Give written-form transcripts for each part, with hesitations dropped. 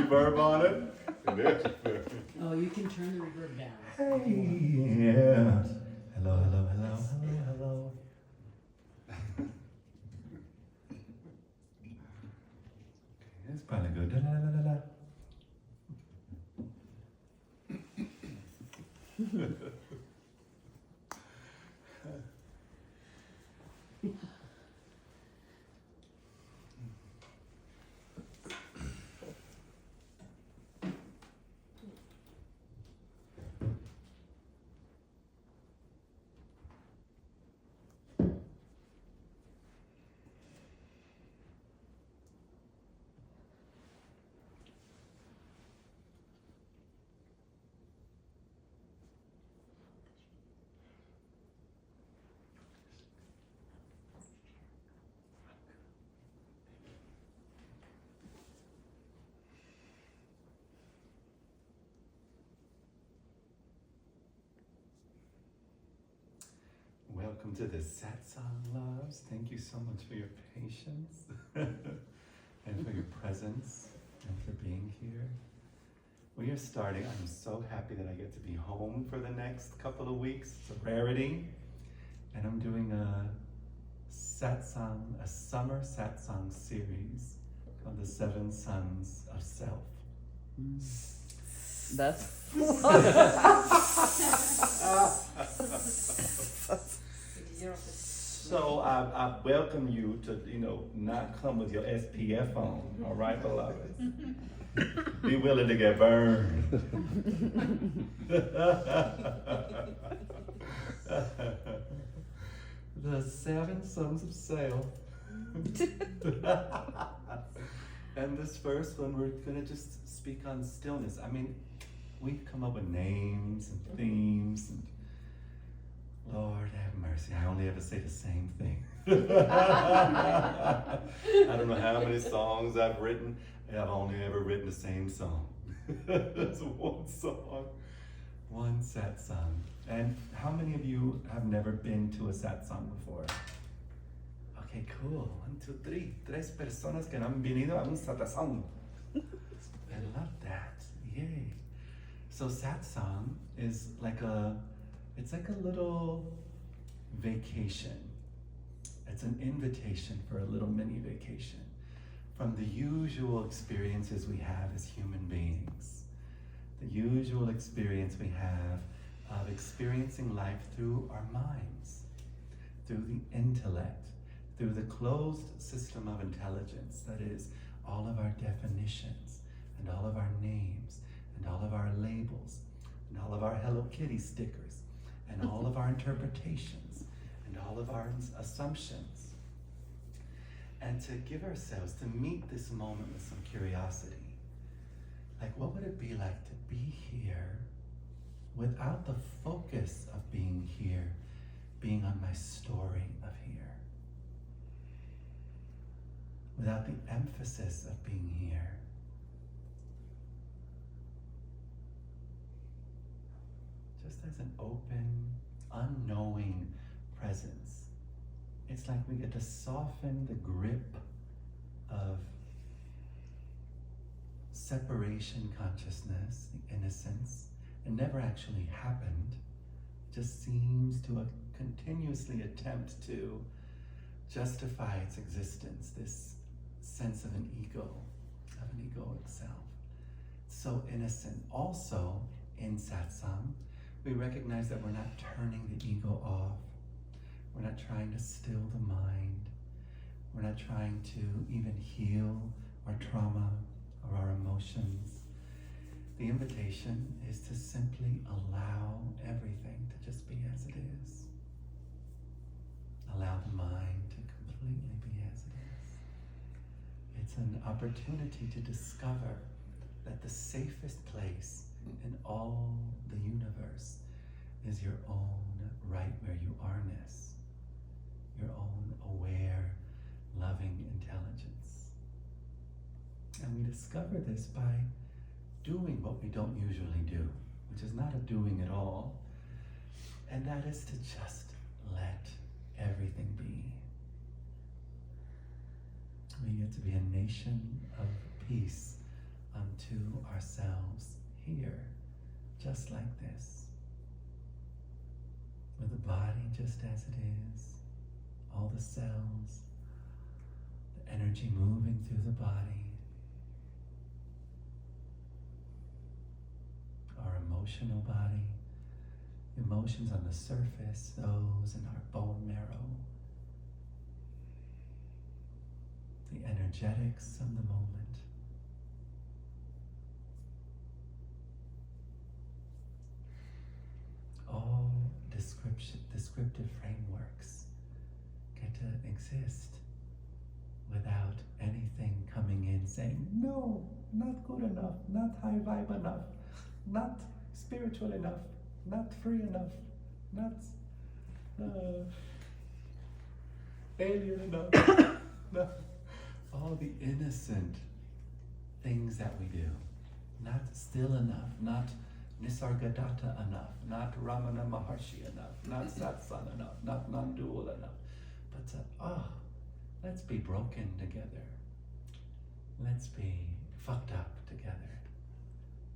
reverb on it. Oh, you can turn the reverb down. Hey, yeah. Hello, hello, hello, hello, hello. That's probably good. Da, da, da, da, da. Welcome to the Satsang, loves. Thank you so much for your patience and for your presence and for being here. We are starting. I'm so happy that I get to be home for the next couple of weeks. It's a rarity. And I'm doing a Satsang, a summer Satsang series called The 7 Sons of Self. That's So I welcome you to, not come with your SPF on, all right, beloved? Be willing to get burned. The 7 Sons of Self. And this first one, we're gonna just speak on stillness. I mean, we've come up with names and themes, and Lord have mercy, I only ever say the same thing. I don't know how many songs I've written. I've only ever written the same song. It's one song, one satsang. And how many of you have never been to a satsang before? Okay, cool. 1, 2, 3. 3 personas que no han venido a un satsang. I love that. Yay. So satsang is it's like a little vacation. It's an invitation for a little mini vacation from the usual experiences we have as human beings. The usual experience we have of experiencing life through our minds, through the intellect, through the closed system of intelligence, that is, all of our definitions, and all of our names, and all of our labels, and all of our Hello Kitty stickers, and all of our interpretations, and all of our assumptions. And to give ourselves, to meet this moment with some curiosity. Like, what would it be like to be here without the focus of being here, being on my story of here? Without the emphasis of being here. Just as an open, unknowing presence. It's like we get to soften the grip of separation consciousness, the innocence. It never actually happened. It just seems to continuously attempt to justify its existence, this sense of an ego itself. So innocent. Also, in satsang, we recognize that we're not turning the ego off. We're not trying to still the mind. We're not trying to even heal our trauma or our emotions. The invitation is to simply allow everything to just be as it is. Allow the mind to completely be as it is. It's an opportunity to discover that the safest place in all the universe is your own right where you are-ness, your own aware, loving intelligence. And we discover this by doing what we don't usually do, which is not a doing at all, and that is to just let everything be. We get to be a nation of peace unto ourselves here, just like this, with the body just as it is, all the cells, the energy moving through the body, our emotional body, emotions on the surface, those in our bone marrow, the energetics of the moment. All descriptive frameworks get to exist without anything coming in saying, no, not good enough, not high vibe enough, not spiritual enough, not free enough, not alien enough. No. All the innocent things that we do, not still enough, not Nisargadatta enough, not Ramana Maharshi enough, not Satsang enough, not non-dual enough, but let's be broken together. Let's be fucked up together.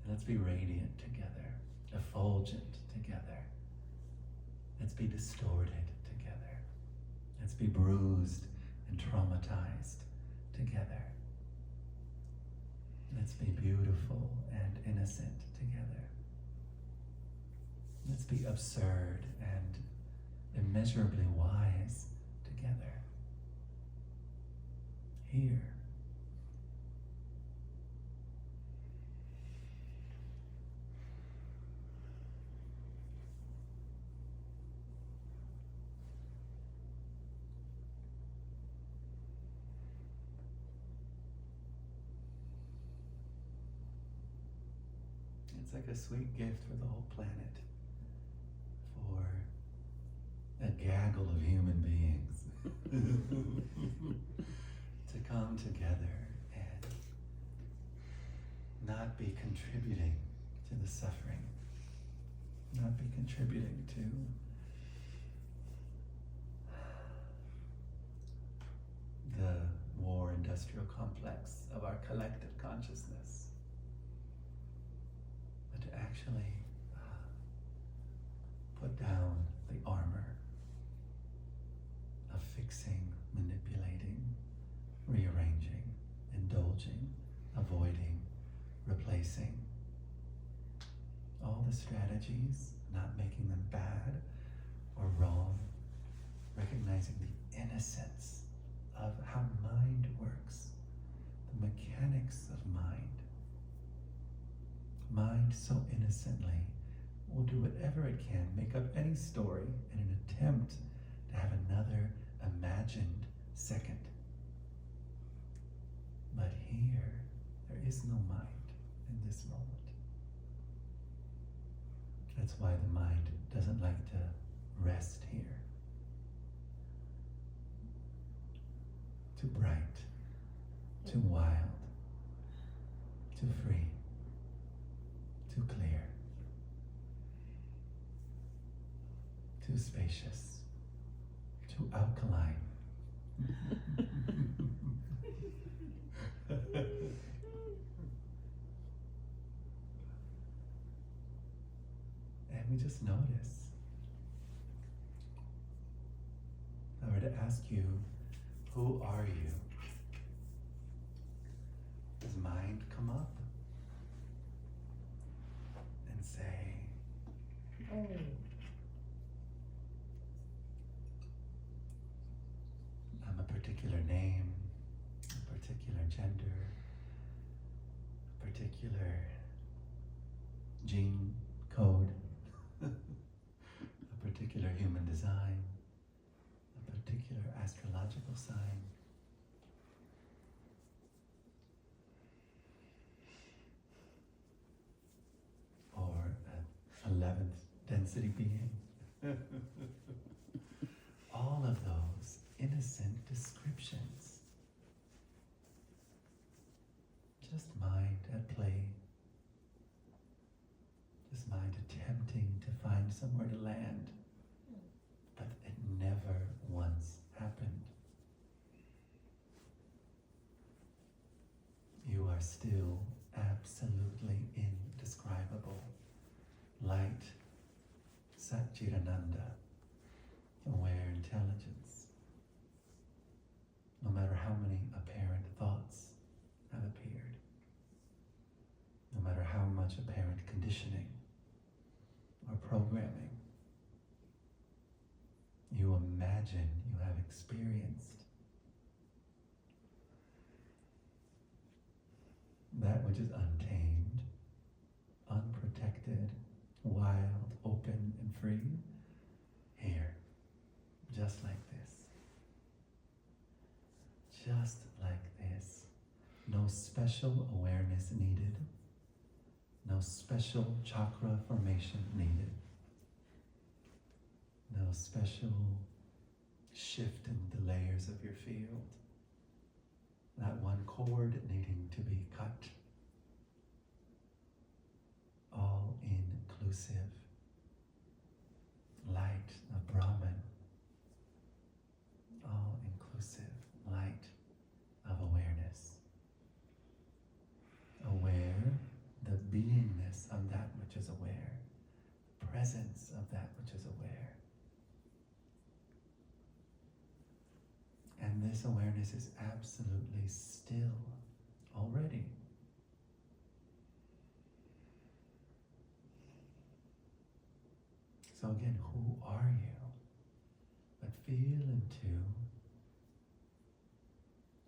Let's be radiant together, effulgent together. Let's be distorted together. Let's be bruised and traumatized together. Let's be beautiful and innocent together. Let's be absurd and immeasurably wise together. Here. It's like a sweet gift for the whole planet, for a gaggle of human beings to come together and not be contributing to the suffering, not be contributing to the war industrial complex of our collective consciousness, but to actually put down the armor of fixing, manipulating, rearranging, indulging, avoiding, replacing. All the strategies, not making them bad or wrong, recognizing the innocence of how mind works, the mechanics of mind. Mind so innocently will do whatever it can, make up any story in an attempt to have another imagined second. But here, there is no mind in this moment. That's why the mind doesn't like to rest here. Too bright, too wild, too free, too clear, too spacious, too alkaline. And we just notice. If I were to ask you, who are you? Does mind come up and say, oh, I'm a particular name, a particular gender, a particular gene code, a particular human design, a particular astrological sign. Or an 11th density being. All of those innocent descriptions. Just mind at play. Just mind attempting to find somewhere to land. But it never once happened. You are still Satchitananda, aware intelligence. No matter how many apparent thoughts have appeared, no matter how much apparent conditioning or programming you imagine you have experienced, that which is untamed, unprotected, wild, open, and free, here, just like this. Just like this. No special awareness needed. No special chakra formation needed. No special shift in the layers of your field. Not one cord needing to be cut. All inclusive. Light of Brahman. All inclusive light of awareness. Aware the beingness of that which is aware. The presence of that which is aware. And this awareness is absolutely still already. So again, who are you? But feel into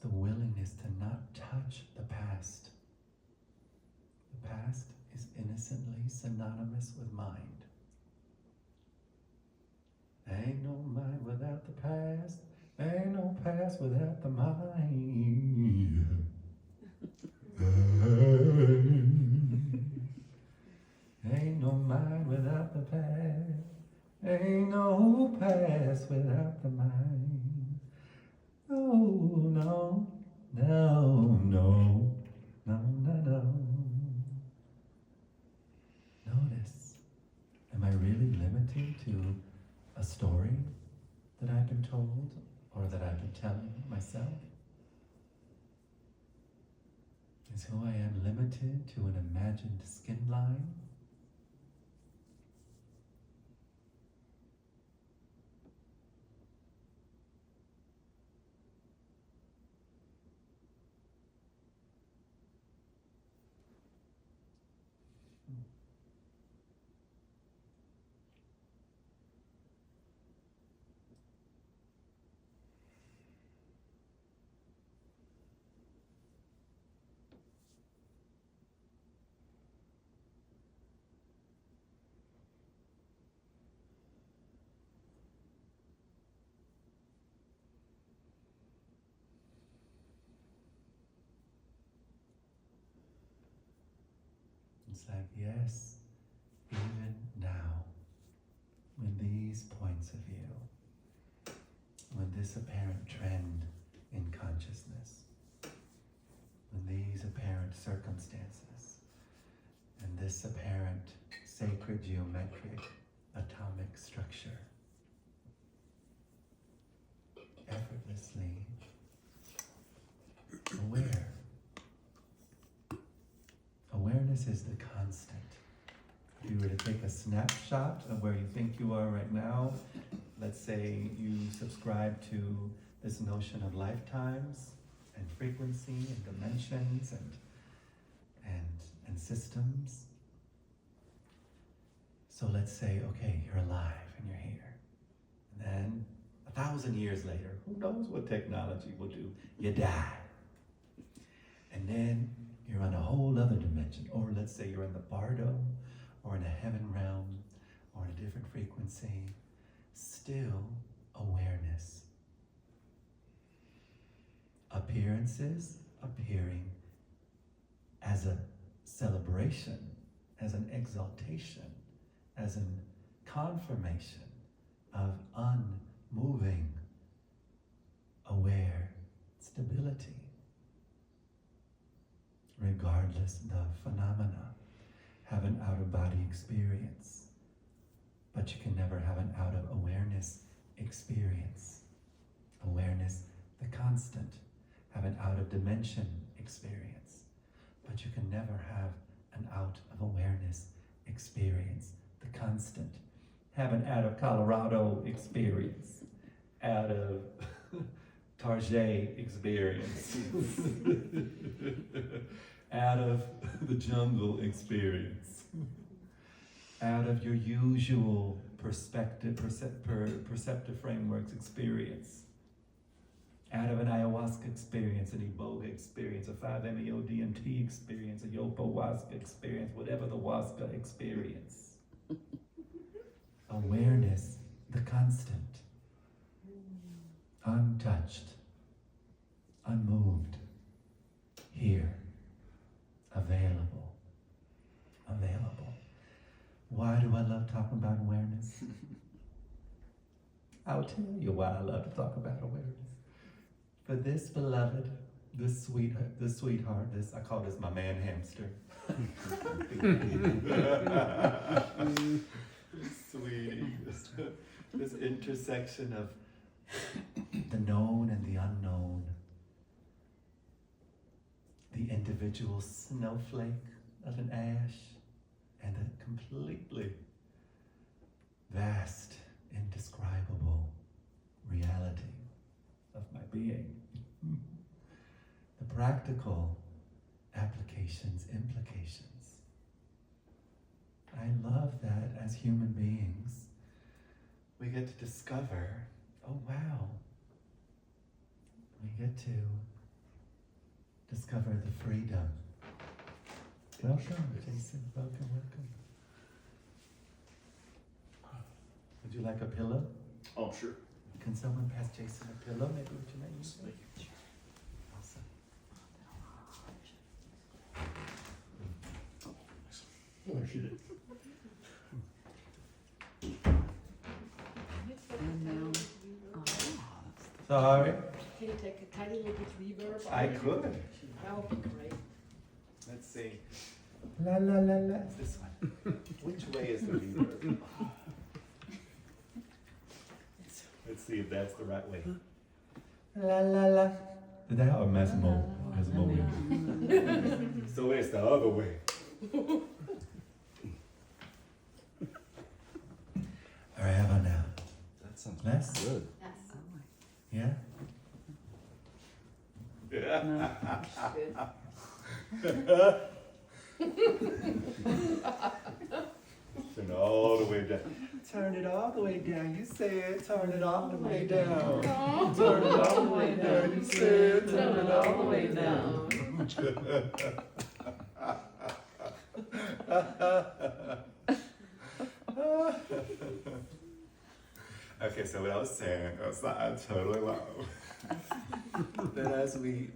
the willingness to not touch the past. The past is innocently synonymous with mind. Ain't no mind without the past. Ain't no past without the mind. Ain't no mind without the past. Ain't no past without the mind. Oh, no, no, no, no, no, no. Notice, am I really limited to a story that I've been told or that I've been telling myself? Is who I am limited to an imagined skin line? It's like, yes, even now, when these points of view, when this apparent trend in consciousness, when these apparent circumstances, and this apparent sacred geometric atomic structure effortlessly aware. Awareness is the constant. If you were to take a snapshot of where you think you are right now, let's say you subscribe to this notion of lifetimes and frequency and dimensions and systems. So let's say, okay, you're alive and you're here. And then 1,000 years later, who knows what technology will do? You die. And then you're on a whole other dimension. Or let's say you're in the bardo, or in a heaven realm, or in a different frequency. Still awareness. Appearances appearing as a celebration, as an exaltation, as an confirmation of unmoving, aware stability. Regardless the phenomena, have an out-of-body experience, but you can never have an out-of-awareness experience. Awareness, the constant, have an out-of-dimension experience, but you can never have an out-of-awareness experience, the constant. have an out of Colorado experience, out of Tarjay experience, out of the jungle experience, out of your usual perceptive frameworks experience, out of an ayahuasca experience, an iboga experience, a 5-MeO-DMT experience, a yopo-waska experience, whatever the waska experience. Awareness, the constant, untouched, unmoved, here, available. Why do I love talking about awareness? I'll tell you why I love to talk about awareness. For this beloved, this sweetheart, I call this my man hamster. Sweetie, this intersection of the known and the unknown, the individual snowflake of an ash, and the completely vast, indescribable reality of my being. The practical applications, implications. I love that as human beings, we get to discover, oh wow, we get to discover the freedom. Welcome, Jason, welcome. Would you like a pillow? Oh, sure. Can someone pass Jason a pillow? Maybe would you like use it? Awesome. Oh, she did. And now, Sorry. can you take a tiny little bit reverb? I could. That would be great. Let's see. La la la la. It's this one. Which way is the reverb? Let's see if that's the right way. La la la. Did that or Massimo? So it's the other way. All right, how about now? That sounds Less? good. Yeah? Turn it all the way down. Turn it all the way down. You said turn it all the way down. Turn it all the way down. You said turn it all the way down. Okay, so what I was saying was that I totally love that as we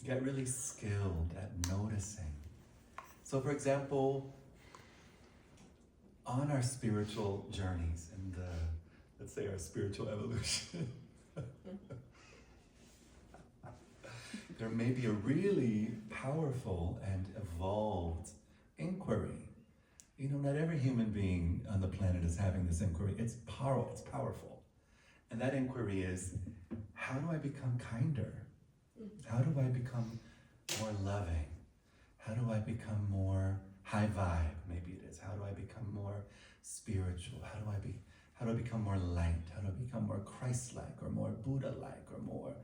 get really skilled at noticing. So for example, on our spiritual journeys and let's say our spiritual evolution, there may be a really powerful and evolved inquiry. You know, not every human being on the planet is having this inquiry. It's powerful. And that inquiry is, how do I become kinder? How do I become more loving? How do I become more high vibe? Maybe it is. How do I become more spiritual? How do I become more light? How do I become more Christ-like or more Buddha-like or more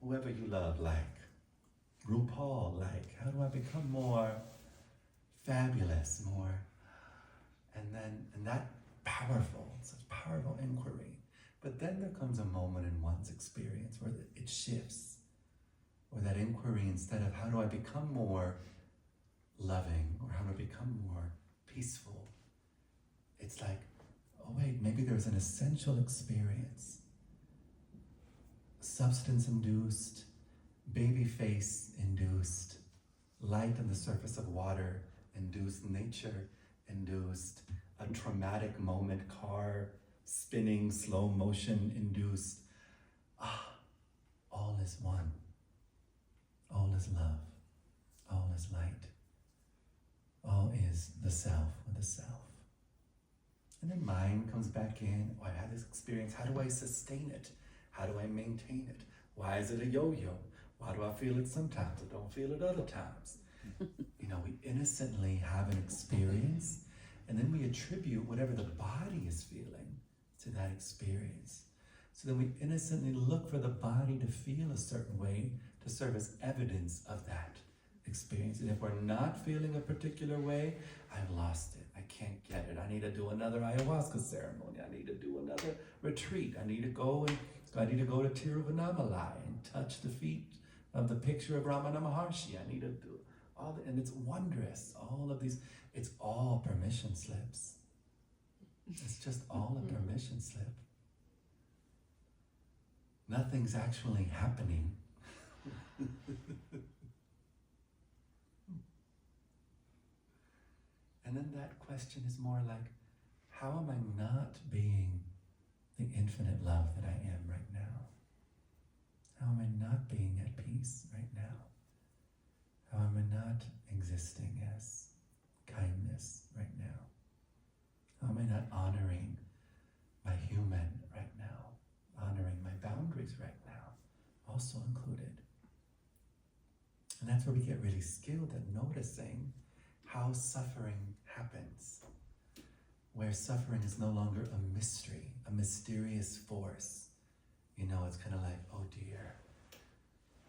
whoever you love like? RuPaul-like? How do I become more fabulous, more? And that such powerful inquiry. But then there comes a moment in one's experience where it shifts. Or that inquiry, instead of how do I become more loving or how do I become more peaceful, it's like, oh wait, maybe there's an essential experience. Substance-induced, baby face-induced, light on the surface of water induced, nature induced, a traumatic moment, car spinning, slow motion induced. All is one. All is love. All is light. All is the self with the self. And then mind comes back in. Oh, I had this experience. How do I sustain it? How do I maintain it? Why is it a yo-yo? Why do I feel it sometimes? I don't feel it other times. We innocently have an experience, and then we attribute whatever the body is feeling to that experience. So then we innocently look for the body to feel a certain way to serve as evidence of that experience. And if we're not feeling a particular way, I've lost it. I can't get it. I need to do another ayahuasca ceremony. I need to do another retreat. I need to go to Tiruvannamalai and touch the feet of the picture of Ramana Maharshi. I need to do and it's wondrous. All of these, it's all permission slips. It's just all a permission slip. Nothing's actually happening. And then that question is more like, how am I not being the infinite love that I am right now? How am I not being at peace right now? How am I not existing as kindness right now? How am I not honoring my human right now? Honoring my boundaries right now, also included. And that's where we get really skilled at noticing how suffering happens, where suffering is no longer a mystery, a mysterious force. It's kind of like, oh dear,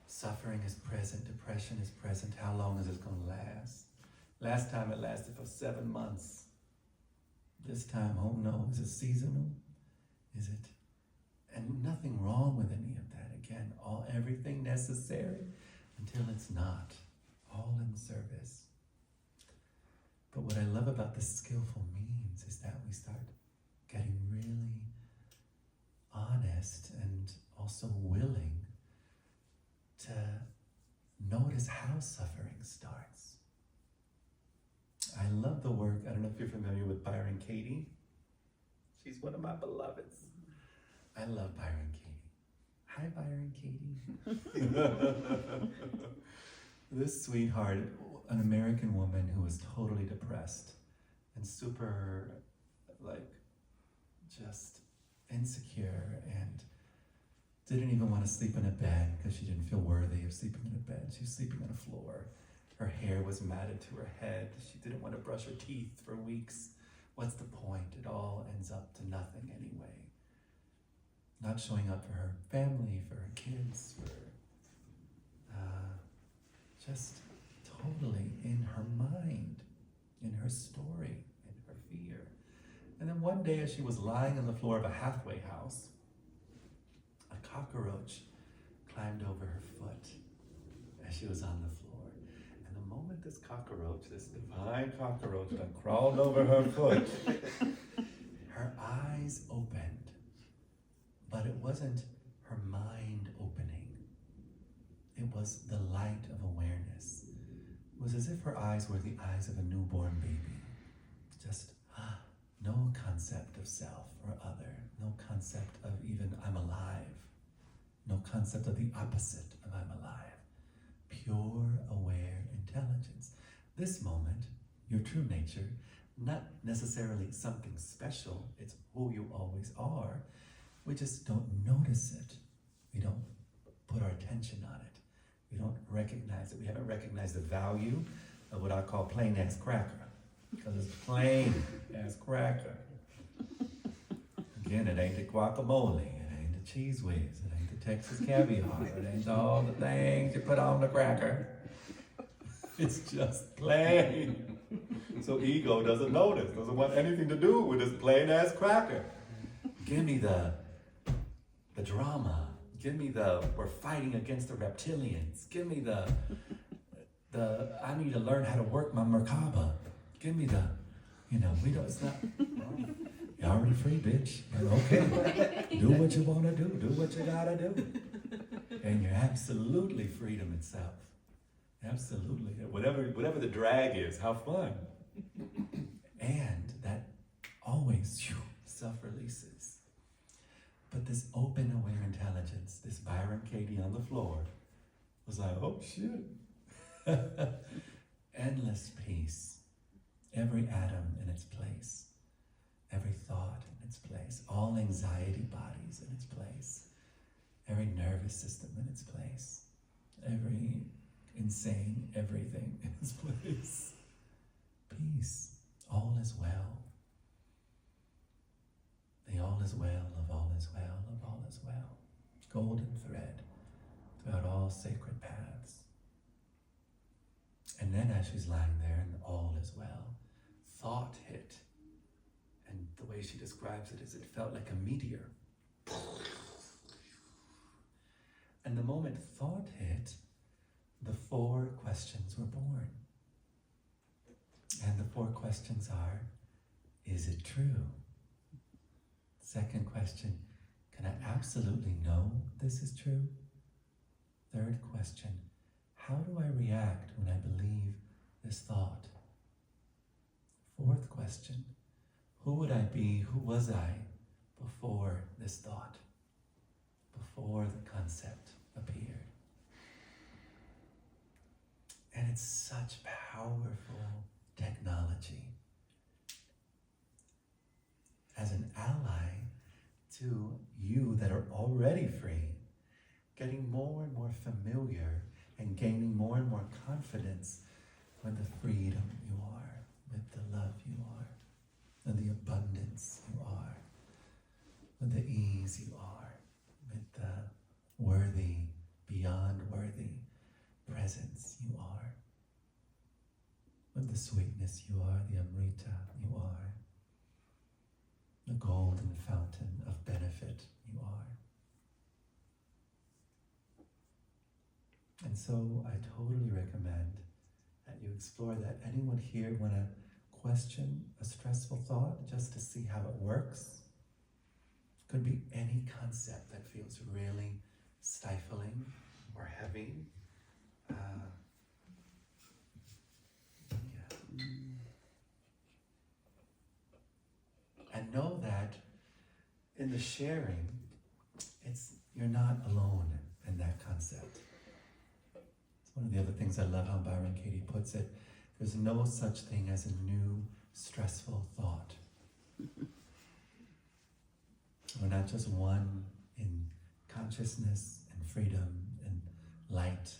suffering is present, depression is present, how long is this going to last? Last time it lasted for 7 months. This time, oh no, is it seasonal? Is it? And nothing wrong with any of that. Again, everything necessary until it's not. All in service. But what I love about the skillful means is that we start getting really honest and also willing to notice how suffering starts. I love the work, I don't know if you're familiar with Byron Katie. She's one of my beloveds. I love Byron Katie. Hi, Byron Katie. This sweetheart, an American woman who was totally depressed and super, just insecure and didn't even want to sleep in a bed because she didn't feel worthy of sleeping in a bed. She was sleeping on the floor. Her hair was matted to her head. She didn't want to brush her teeth for weeks. What's the point? It all ends up to nothing anyway. Not showing up for her family, for her kids, for just totally in her mind, in her story, in her fear. And then one day as she was lying on the floor of a halfway house, a cockroach climbed over her foot as she was on the floor. And the moment this cockroach, this divine cockroach, that crawled over her foot, her eyes opened. But it wasn't her mind opening. It was the light of awareness. It was as if her eyes were the eyes of a newborn baby. Just no concept of self or other. No concept of even I'm alive. No concept of the opposite of I'm alive. Pure, aware intelligence. This moment, your true nature, not necessarily something special. It's who you always are. We just don't notice it. We don't put our attention on it. We don't recognize it. We haven't recognized the value of what I call plain ass cracker. Because it's plain ass cracker. Again, it ain't the guacamole. It ain't the cheese whiz. It ain't the Texas caviar. It ain't all the things you put on the cracker. It's just plain. So ego doesn't notice. Doesn't want anything to do with this plain ass cracker. Give me the drama. Give me we're fighting against the reptilians. Give me the I need to learn how to work my Merkaba. Give me it's not, you're already free, bitch. But okay, do what you want to do what you gotta do. And you're absolutely freedom itself. Absolutely. Whatever the drag is, how fun. And that always self-releases. But this open, aware intelligence, this Byron Katie on the floor, was like, oh shit. Endless peace. Every atom in its place. Every thought in its place. All anxiety bodies in its place. Every nervous system in its place. Every insane everything in this place. Peace. All is well. The all is well of all is well of all is well. Golden thread throughout all sacred paths. And then as she's lying there and all is well, thought hit. And the way she describes it is it felt like a meteor. And the moment thought hit, the 4 questions were born. And the 4 questions are, is it true? Second question, can I absolutely know this is true? Third question, how do I react when I believe this thought? Fourth question, who would I be, who was I before this thought, before the concept appeared? And it's such powerful technology as an ally to you that are already free, getting more and more familiar and gaining more and more confidence with the freedom you are, with the love you are, with the abundance you are, with the ease you are, with the worthy, beyond worthy presence you are, with the sweetness you are, the Amrita you are, the golden fountain of benefit you are. And so I totally recommend that you explore that. Anyone here want to question a stressful thought just to see how it works? Could be any concept that feels really stifling or heavy. And know that in the sharing, you're not alone in that concept. It's one of the other things I love how Byron Katie puts it. There's no such thing as a new stressful thought. We're not just one in consciousness and freedom and light,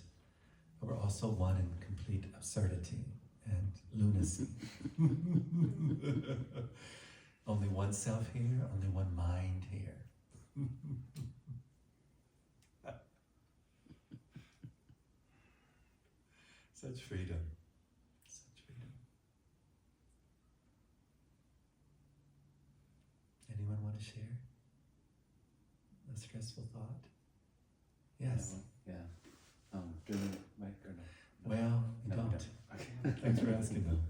but we're also one in complete absurdity and lunacy. Only one self here, only one mind here. Such freedom. Such freedom. Anyone want to share a stressful thought? Yes. Yeah. Do you mic or no? Well, you No, don't. Okay. Thanks for asking though.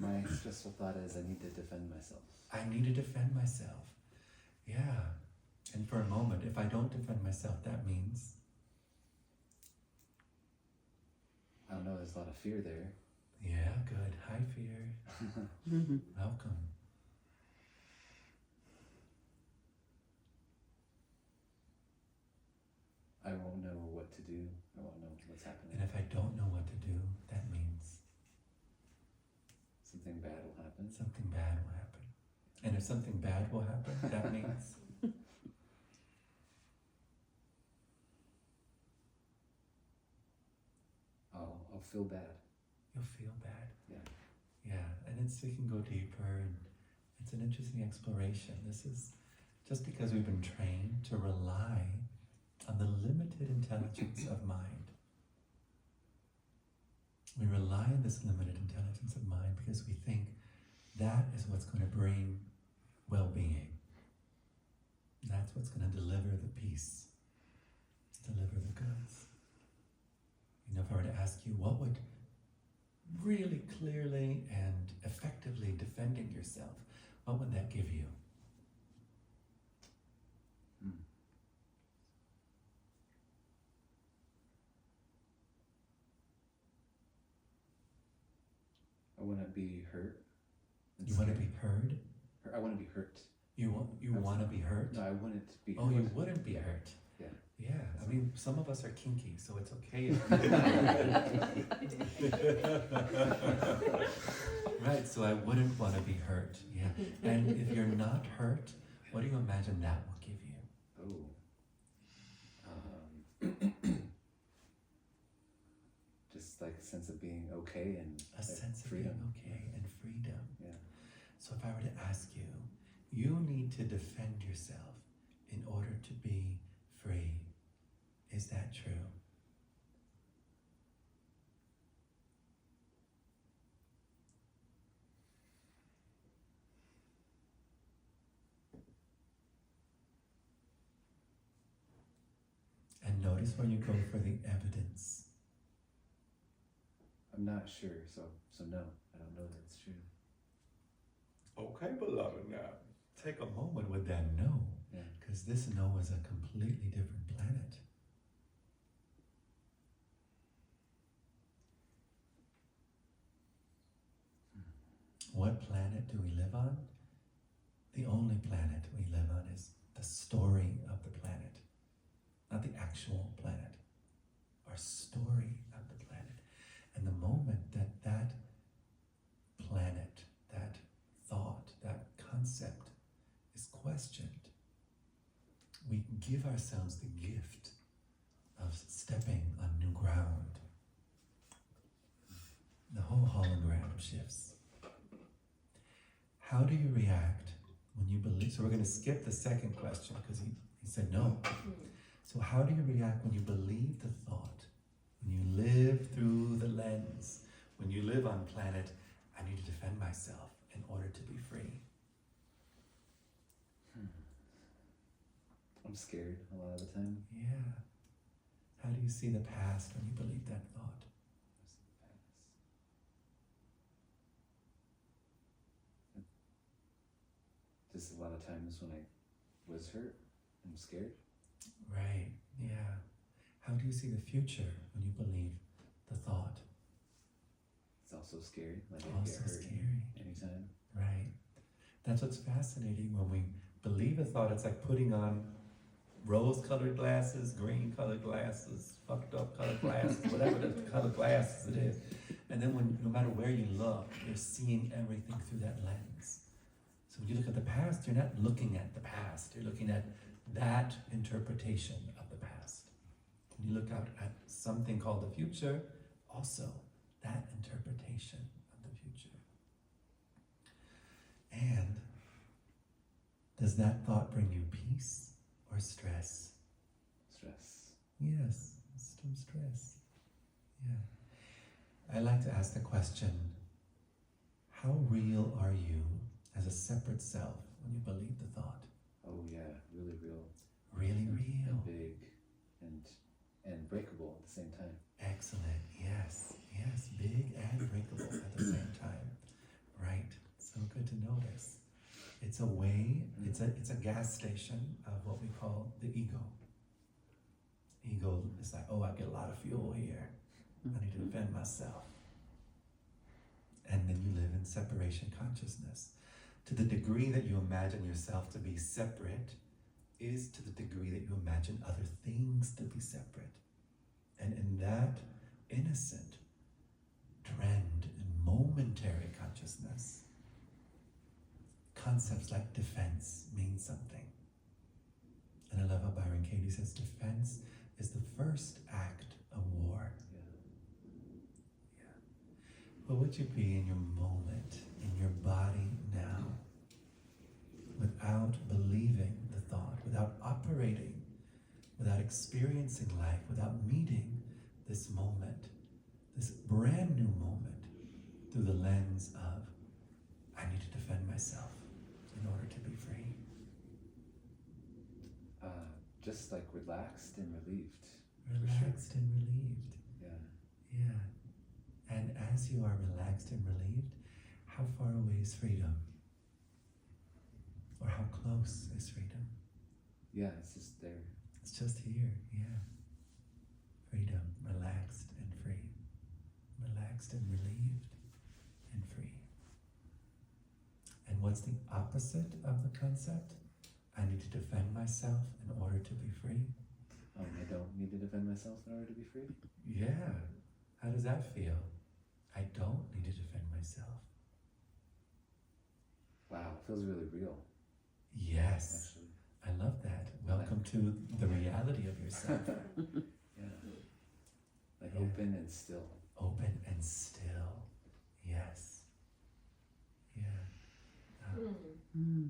My stressful thought is I need to defend myself. I need to defend myself. Yeah. And for a moment, if I don't defend myself, that means I don't know, there's a lot of fear there. yeah, good. Hi, fear. Welcome. I won't know what to do. I won't know what's happening. And if I don't know what to do, that means Something bad will happen. something bad will happen. And if something bad will happen, that means I'll feel bad. you'll feel bad. Yeah. Yeah, and we can go deeper, and it's an interesting exploration. This is just because we've been trained to rely on the limited intelligence of mind. We rely on this limited intelligence of mind because we think that is what's going to bring well-being. That's what's going to deliver the peace, deliver the goods. You know, if I were to ask you, what would really clearly and effectively defending yourself, what would that give you? I want to be hurt. You want to be heard? I want to be hurt. You want to be hurt? No, I wouldn't be hurt. Oh, you wouldn't be hurt. Yeah. Yeah, I mean, some of us are kinky, so it's okay. Right, so I wouldn't want to be hurt. Yeah, and if you're not hurt, what do you imagine that will give you? Oh. It's like a sense of being okay and A sense of freedom. being okay and freedom. Yeah. So if I were to ask you, you need to defend yourself in order to be free. Is that true? And notice where you go for the evidence. I'm not sure, so no, I don't know that it's true. Okay, beloved, now take a moment with that no, Yeah. because this no is a completely different planet. What planet do we live on? The only planet we live on is the story of the planet, not the actual planet. Our story of the planet. And the moment that that planet, that thought, that concept is questioned, we give ourselves the gift of stepping on new ground. The whole hologram shifts. How do you react when you believe? So we're going to skip the second question because he said no. So how do you react when you believe the thought? When you live through the lens? When you live on planet, I need to defend myself in order to be free. I'm scared a lot of the time. Yeah. How do you see the past when you believe that thought? Just a lot of times when I was hurt, I'm scared. Right, yeah. How do you see the future when you believe the thought? It's also scary. Like I Also get hurt scary. anytime. Right. That's what's fascinating when we believe a thought. It's like putting on rose-colored glasses, green-colored glasses, fucked up colored glasses, whatever the color glasses it is. And then when, no matter where you look, you're seeing everything through that lens. So when you look at the past, you're not looking at the past. You're looking at that interpretation of the past. When you look out at something called the future, also that interpretation of the future. And does that thought bring you peace or stress? Stress. Yes, some stress. Yeah. I like to ask the question, how real are you as a separate self when you believe the thought? Oh yeah, really real. Really real. And big and breakable at the same time. Excellent. Yes. Yes. Big and breakable at the same time. Right. So good to notice. It's a way, it's a gas station of what we call the ego. Ego is like, oh, I get a lot of fuel here. I need to defend myself. And then you live in separation consciousness. To the degree that you imagine yourself to be separate is to the degree that you imagine other things to be separate. And in that innocent, trend and momentary consciousness, concepts like defense mean something. And I love how Byron Katie says defense is the first act of war. Yeah. What would you be in your moment, in your body now, without believing the thought, without operating, without experiencing life, without meeting this moment, this brand new moment, through the lens of, I need to defend myself in order to be free? Just like relaxed and relieved. Relaxed and relieved. Yeah. Yeah. And as you are relaxed and relieved, how far away is freedom? Or how close is freedom? Yeah, it's just there. It's just here, yeah. Freedom, relaxed and free. Relaxed and relieved and free. And what's the opposite of the concept? I need to defend myself in order to be free. I don't need to defend myself in order to be free? Yeah. How does that feel? I don't need to defend myself. Wow, it feels really real. Yes. Actually. I love that. Welcome to the reality of yourself. Yeah. Like Yeah. open and still. Open and still. Yes. Yeah. Mm.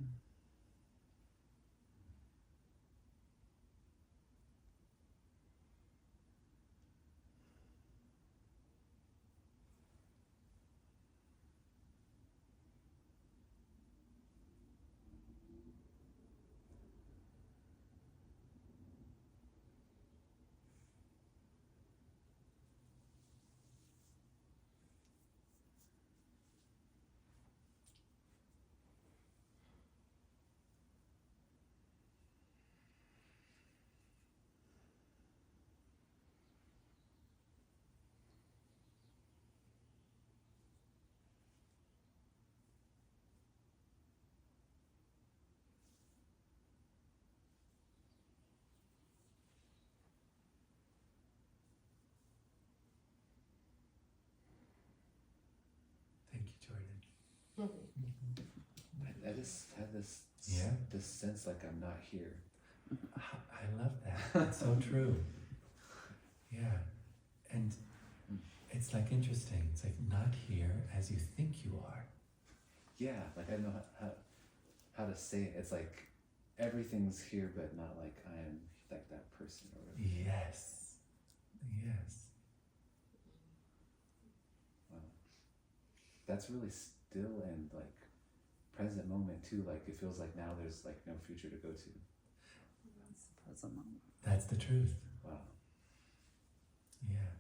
Thank you, Jordan. I just have this Yeah. this sense like I'm not here. I love that. It's so true. Yeah. And it's like interesting. It's like not here as you think you are. Yeah, like I don't know how to say it. It's like everything's here, but not like I am like that person or whatever. Yes. Yes. Wow. That's really still and like present moment too. Like it feels like now there's like no future to go to. That's the present moment. That's the truth. Wow. Yeah.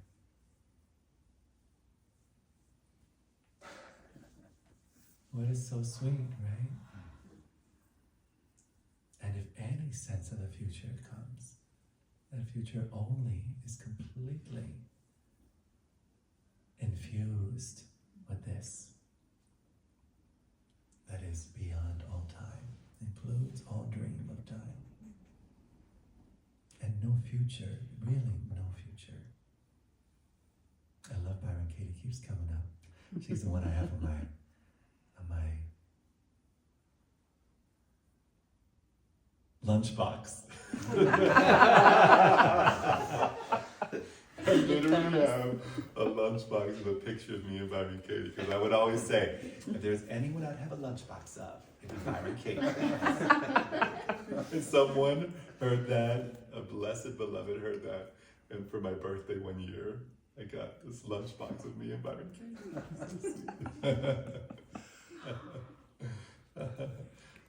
What is so sweet, right? And if any sense of the future comes, that future only is completely infused with this that is beyond all time, includes all dream of time. And no future, really no future. I love Byron Katie keeps coming up. She's the one I have on my lunchbox. I literally have a lunchbox with a picture of me and Byron Katie, because I would always say, if there's anyone I'd have a lunchbox of, it'd be Byron Katie. And someone heard that, a blessed beloved heard that, and for my birthday one year, I got this lunchbox of me and Byron Katie.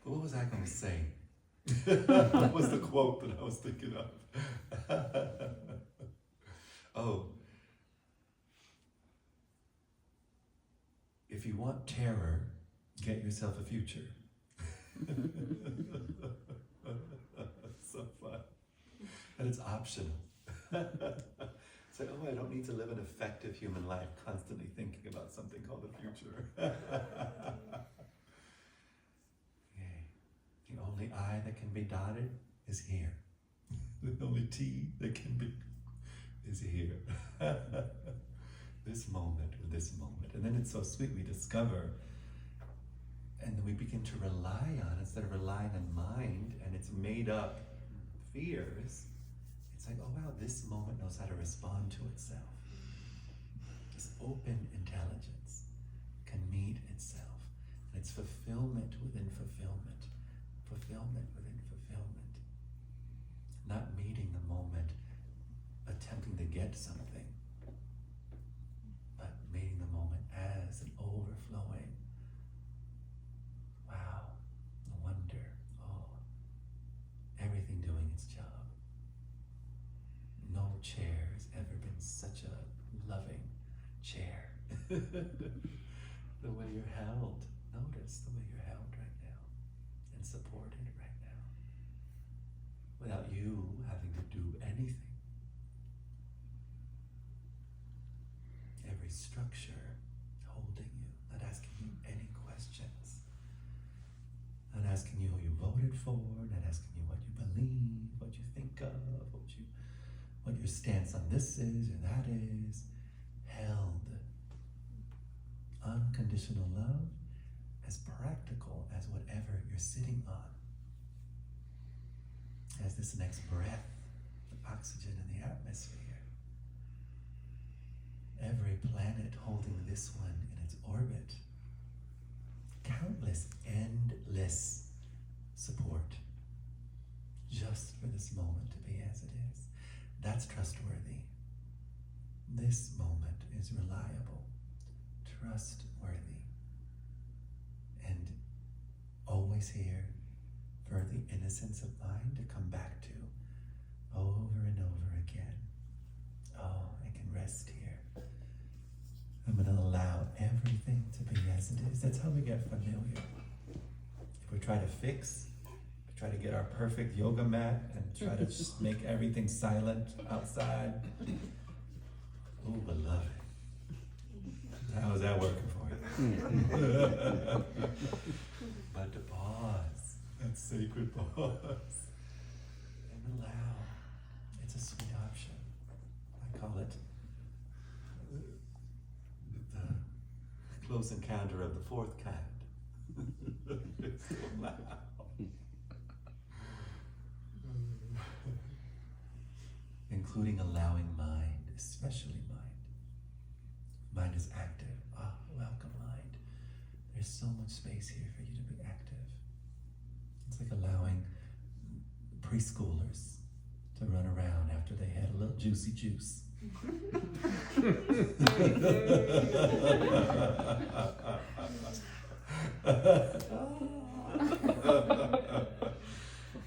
What was I going to say? What was the quote that I was thinking of? Oh. If you want terror, get yourself a future. So fun. And it's optional. It's like, oh, I don't need to live an effective human life constantly thinking about something called the future. Yay. The only I that can be dotted is here. The only T that can be is here. This moment or this moment. And then it's so sweet, we discover, and then we begin to rely on, instead of relying on mind and its made up fears, it's like, oh wow, this moment knows how to respond to itself. This open intelligence can meet itself. And it's fulfillment within fulfillment. Fulfillment within fulfillment. Not meeting the moment, attempting to get something, but meeting the moment as an overflowing, wow, wonder, oh, everything doing its job. No chair has ever been such a loving chair. The way you're held, notice the way you're held right now and supported right now without you having to do anything. Every structure holding you, not asking you any questions, not asking you who you voted for, not asking you what you believe, what you think of, what your stance on this is or that is. Held. Unconditional love, as practical as whatever you're sitting on. As this next breath, the oxygen in the atmosphere. Every planet holding this one in its orbit. Countless, endless support just for this moment to be as it is. That's trustworthy. This moment is reliable, trustworthy, and always here for the innocence of mind to come back to over and over again. Oh, I can rest here. I'm going to allow everything to be as it is. That's how we get familiar. If we try to fix, we try to get our perfect yoga mat and try to just make everything silent outside. Oh, beloved. How is that working for you? But to pause, that sacred pause, and allow. It's a sweet option. I call it the close encounter of the fourth kind. It's to allow. Including allowing mind, especially mind. Mind is active. Ah, welcome mind. There's so much space here for you to be active. It's like allowing preschoolers to run around after they had a little juicy juice.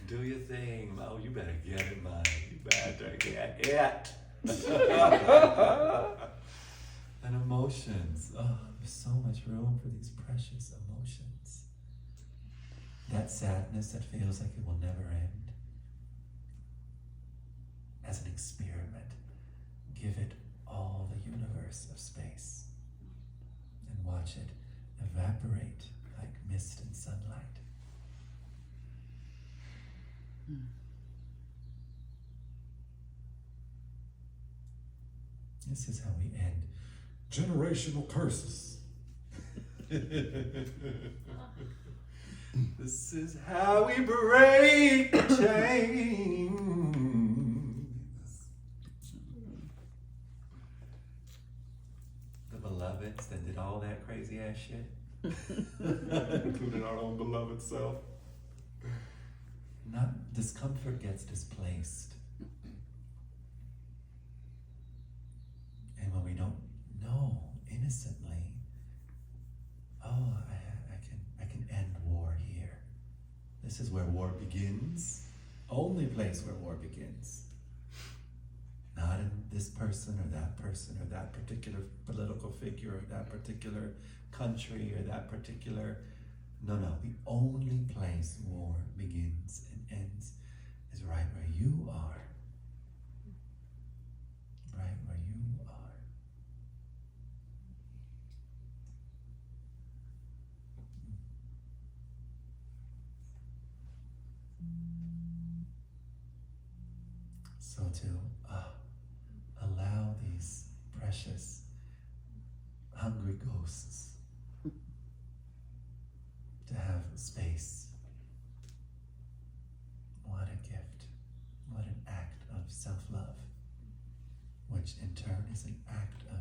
Do your thing. Oh, you better get it, mind. You better get it. And emotions. Oh, there's so much room for these precious emotions. That sadness that feels like it will never end. As an experiment, give it all the universe of space and watch it evaporate like mist in sunlight. This is how we end generational curses. This is how we break chains. The beloveds that did all that crazy ass shit, including our own beloved self. Not discomfort gets displaced. And when we don't know innocently, oh, I can end war here. This is where war begins. Only place where war begins. Not in this person or that particular political figure or that particular country or that particular. No. The only place war begins and ends is right where you are. Right where you are. So to allow these precious, hungry ghosts to have space. What a gift. What an act of self-love, which in turn is an act of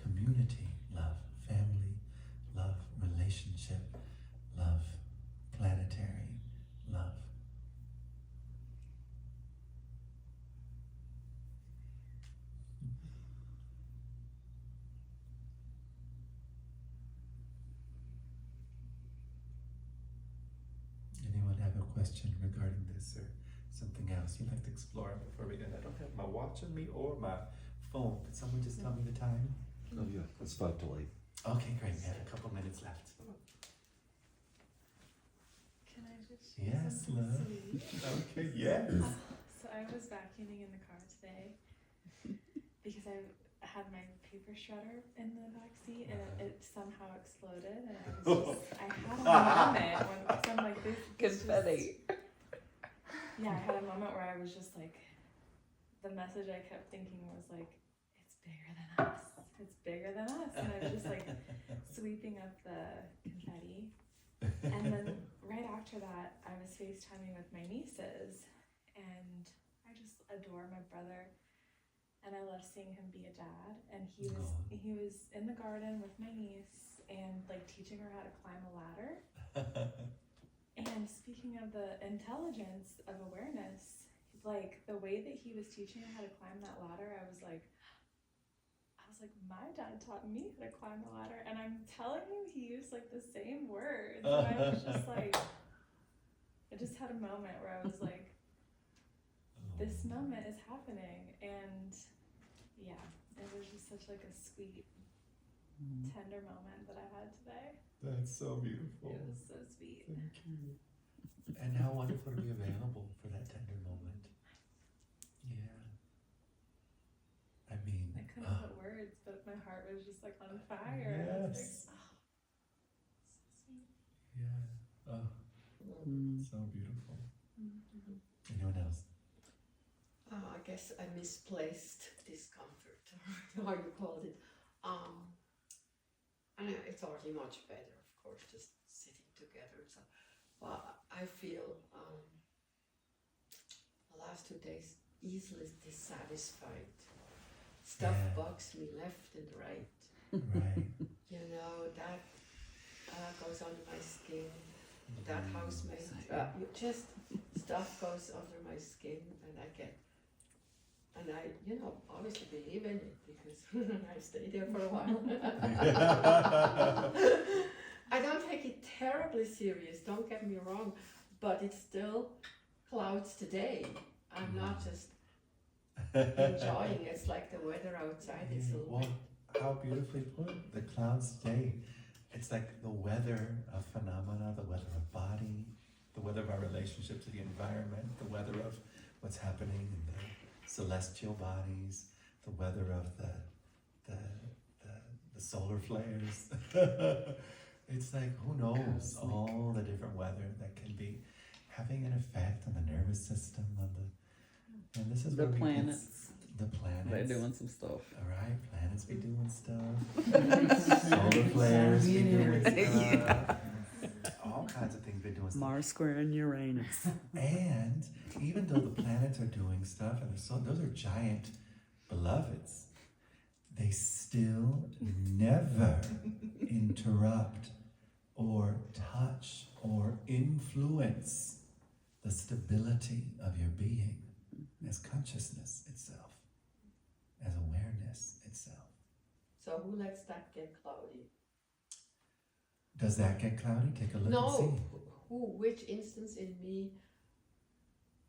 community love, family love, relationship love, planetary love. Anyone have a question regarding this or something else you'd like to explore before we end? I don't have my watch on me or my phone. Could someone just tell me the time? Oh yeah, it's about to like. Okay, great. We have a couple minutes left. Can I just share Yes, something love. sweet? Okay, yes. So I was vacuuming in the car today because I had my paper shredder in the back seat and it somehow exploded and I was just, I had a moment when, so I'm like, this Confetti. Yeah, I had a moment where I was just like, the message I kept thinking was like, it's bigger than us. It's bigger than us. And I was just like sweeping up the confetti. And then right after that, I was FaceTiming with my nieces, and I just adore my brother and I love seeing him be a dad. And he was in the garden with my niece and like teaching her how to climb a ladder. And speaking of the intelligence of awareness, like the way that he was teaching her how to climb that ladder, I was like, my dad taught me how to climb the ladder, and I'm telling you, he used like the same words. And I was just like, I just had a moment where I was like, this moment is happening, and yeah, it was just such like a sweet, tender moment that I had today. That's so beautiful. It was so sweet. Thank you. And how wonderful to be available for that tender moment. Yeah. I mean, I couldn't put words, but my heart was just like on fire. Yes. I was like, so sweet. yeah. Oh, so beautiful. Mm-hmm. Anyone else? I guess I misplaced discomfort, or how you called it. And it's already much better, of course, just sitting together. So, but I feel the last 2 days easily dissatisfied. Stuff bugs me left and right. Right. You know, that goes under my skin. That housemate, just stuff goes under my skin, and I, obviously believe in it because I stayed there for a while. I don't take it terribly serious, don't get me wrong, but it still clouds today. I'm not just enjoying it. It's like the weather outside is a little Well, how beautifully put. The clouds today. It's like the weather of phenomena, the weather of body, the weather of our relationship to the environment, the weather of what's happening in the celestial bodies, the weather of the solar flares. It's like, who knows, all the different weather that can be having an effect on the nervous system, and this is The where planets. The planets. They're doing some stuff. All right, planets be doing stuff. Solar flares be doing stuff. All kinds of things be doing stuff. Mars square and Uranus. And even though the planets are doing stuff, and those are giant beloveds, they still never interrupt or touch or influence the stability of your being as consciousness itself, as awareness itself. So who lets that get cloudy? Does that get cloudy? Take a look and No, see. which instance in me,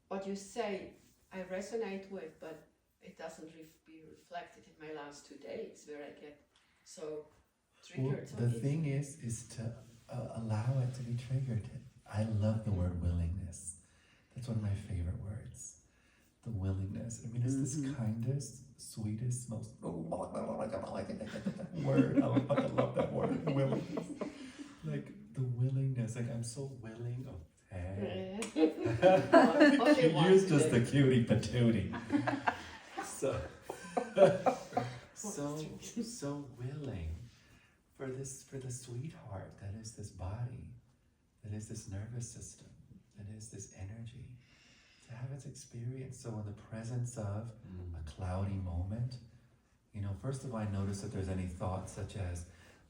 what you say, I resonate with, but it doesn't be reflected in my last 2 days where I get so triggered. Well, the thing is to allow it to be triggered. I love the word willingness. That's one of my favorite words. The willingness. I mean, it's this kindest, sweetest, most word. I fucking love that word. Willingness. Like the willingness. Like I'm so willing. Oh, hey. You're just a cutie patootie. So willing for the sweetheart that is this body, that is this nervous system, that is this energy, to have its experience. So in the presence of a cloudy moment, first of all, I notice if there's any thoughts such as,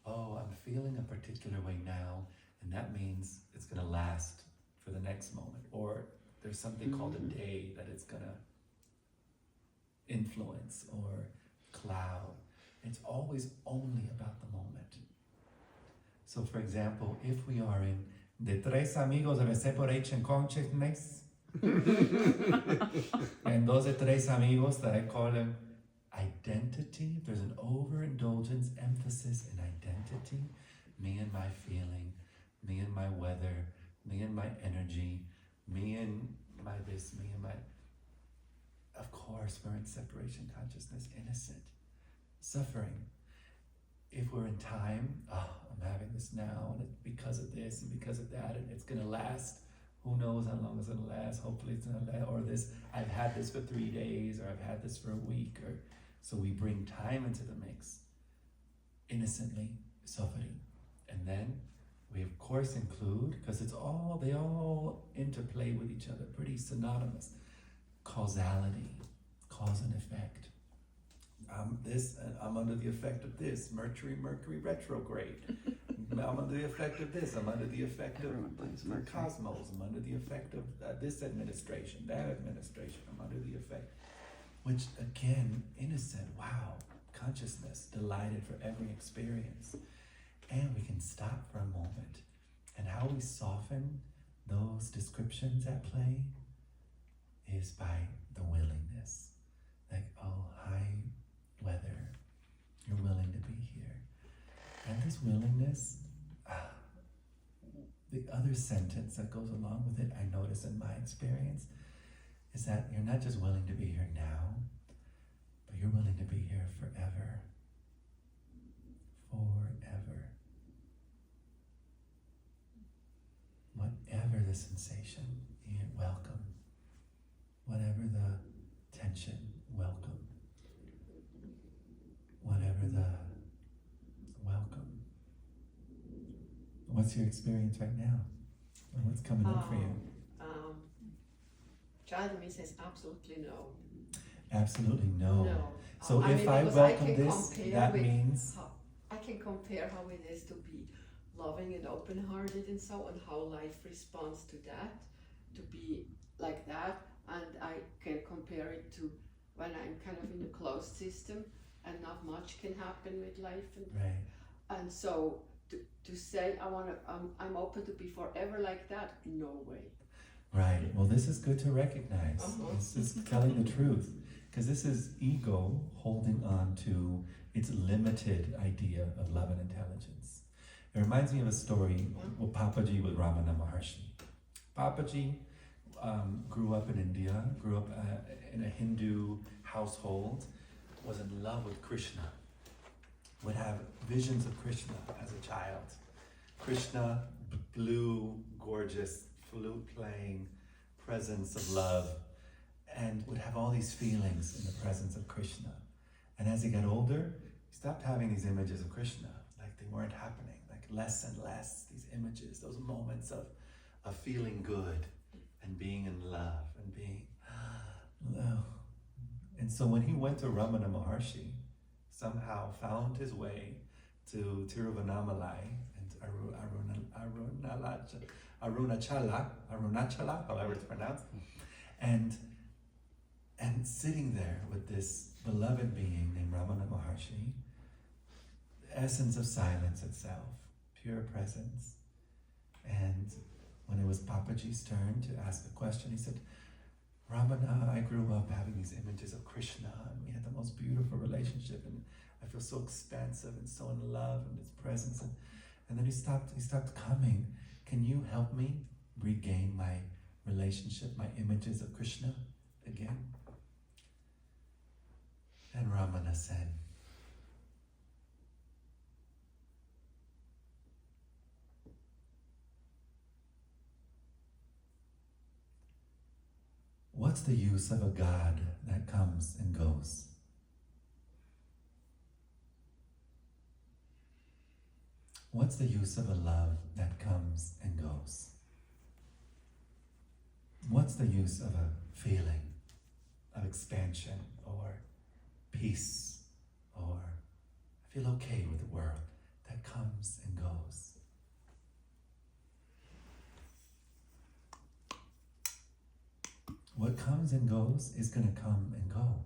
oh, I'm feeling a particular way now, and that means it's going to last for the next moment, or there's something called a day that it's going to influence or cloud. It's always only about the moment. So for example, if we are in de tres amigos de separation consciousness, and those are tres amigos that I call them identity, if there's an overindulgence emphasis in identity, me and my feeling, me and my weather, me and my energy, me and my this, me and my... Of course, we're in separation consciousness, innocent, suffering. If we're in time, I'm having this now, and it's because of this and because of that, and it's gonna last. Who knows how long it's gonna last? Hopefully it's gonna last, or this, I've had this for 3 days, or I've had this for a week, or so we bring time into the mix, innocently suffering. And then we of course include, because they all interplay with each other, pretty synonymous. Causality, cause and effect. this, and I'm under the effect of this. Mercury retrograde. I'm under the effect of this. I'm under the effect of the cosmos. I'm under the effect of this administration, that administration. I'm under the effect. Which again, innocent, wow, consciousness, delighted for every experience. And we can stop for a moment. And how we soften those descriptions at play is by the willingness. Like, oh, hi, weather, you're willing to be here. And this willingness, the other sentence that goes along with it, I notice in my experience, is that you're not just willing to be here now, but you're willing to be here forever. Forever. Whatever the sensation, welcome. Whatever the tension, welcome. Whatever the welcome. What's your experience right now? And what's coming up for you? Child in me says absolutely no. Absolutely no. No. So if I welcome this, that means I can compare how it is to be loving and open-hearted and so on, how life responds to that, to be like that, and I can compare it to when I'm kind of in a closed system and not much can happen with life, and right. And so to say I'm open to be forever like that, no way. Right. Well, this is good to recognize. This is telling the truth, because this is ego holding on to its limited idea of love and intelligence. It reminds me of a story with Papaji with Ramana Maharshi. Papaji grew up in India, grew up in a Hindu household, was in love with Krishna, would have visions of Krishna as a child. Krishna, blue, gorgeous, flute playing, presence of love, and would have all these feelings in the presence of Krishna. And as he got older, he stopped having these images of Krishna, like they weren't happening, like less and less, these images, those moments of feeling good and being in love and being, oh. And so when he went to Ramana Maharshi, somehow found his way to Tiruvannamalai and Arunachala, however it's pronounced, and sitting there with this beloved being named Ramana Maharshi, the essence of silence itself, pure presence. And when it was Papaji's turn to ask a question, he said, Ramana, I grew up having these images of Krishna, and we had the most beautiful relationship, and I feel so expansive and so in love in his presence. And then he stopped coming. Can you help me regain my relationship, my images of Krishna again? And Ramana said, what's the use of a God that comes and goes? What's the use of a love that comes and goes? What's the use of a feeling of expansion or peace or I feel okay with the world that comes and goes? What comes and goes is going to come and go.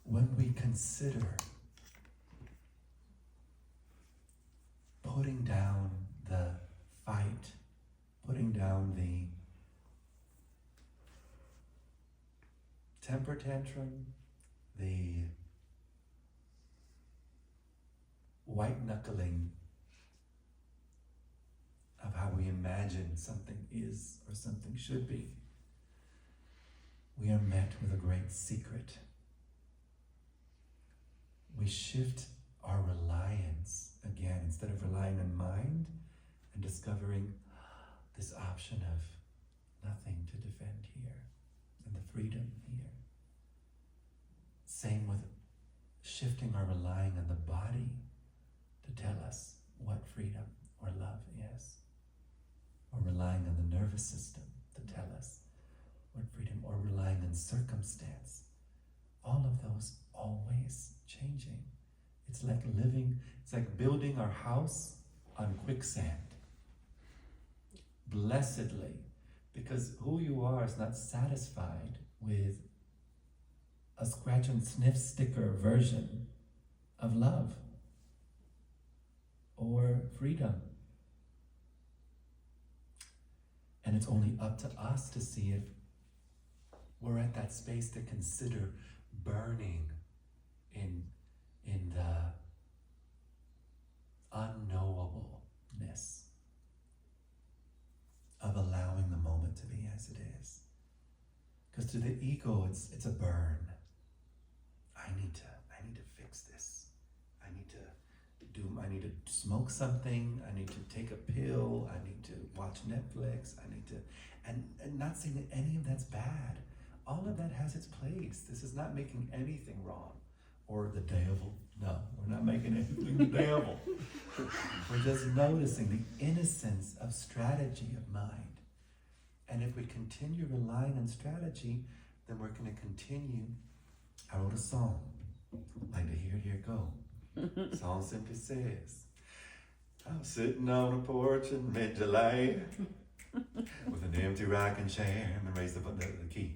When we consider putting down the fight, putting down the temper tantrum, the white knuckling of how we imagine something is or something should be, we are met with a great secret. We shift our reliance again, instead of relying on mind and discovering this option of nothing to defend here and the freedom here. Same with shifting our relying on the body to tell us what freedom or love is, or relying on the nervous system to tell us and circumstance. All of those always changing. It's like building our house on quicksand. Blessedly, because who you are is not satisfied with a scratch and sniff sticker version of love or freedom. And it's only up to us to see if we're at that space to consider burning in the unknowableness of allowing the moment to be as it is. Because to the ego, it's a burn. I need to fix this. I need to smoke something. I need to take a pill. I need to watch Netflix. And not saying that any of that's bad. All of that has its place. This is not making anything wrong. Or the devil. No, we're not making anything the devil. We're just noticing the innocence of strategy of mind. And if we continue relying on strategy, then we're going to continue. I wrote a song. Like to hear it go. The song simply says, I'm sitting on a porch in mid-July with an empty rocking chair and raise the key.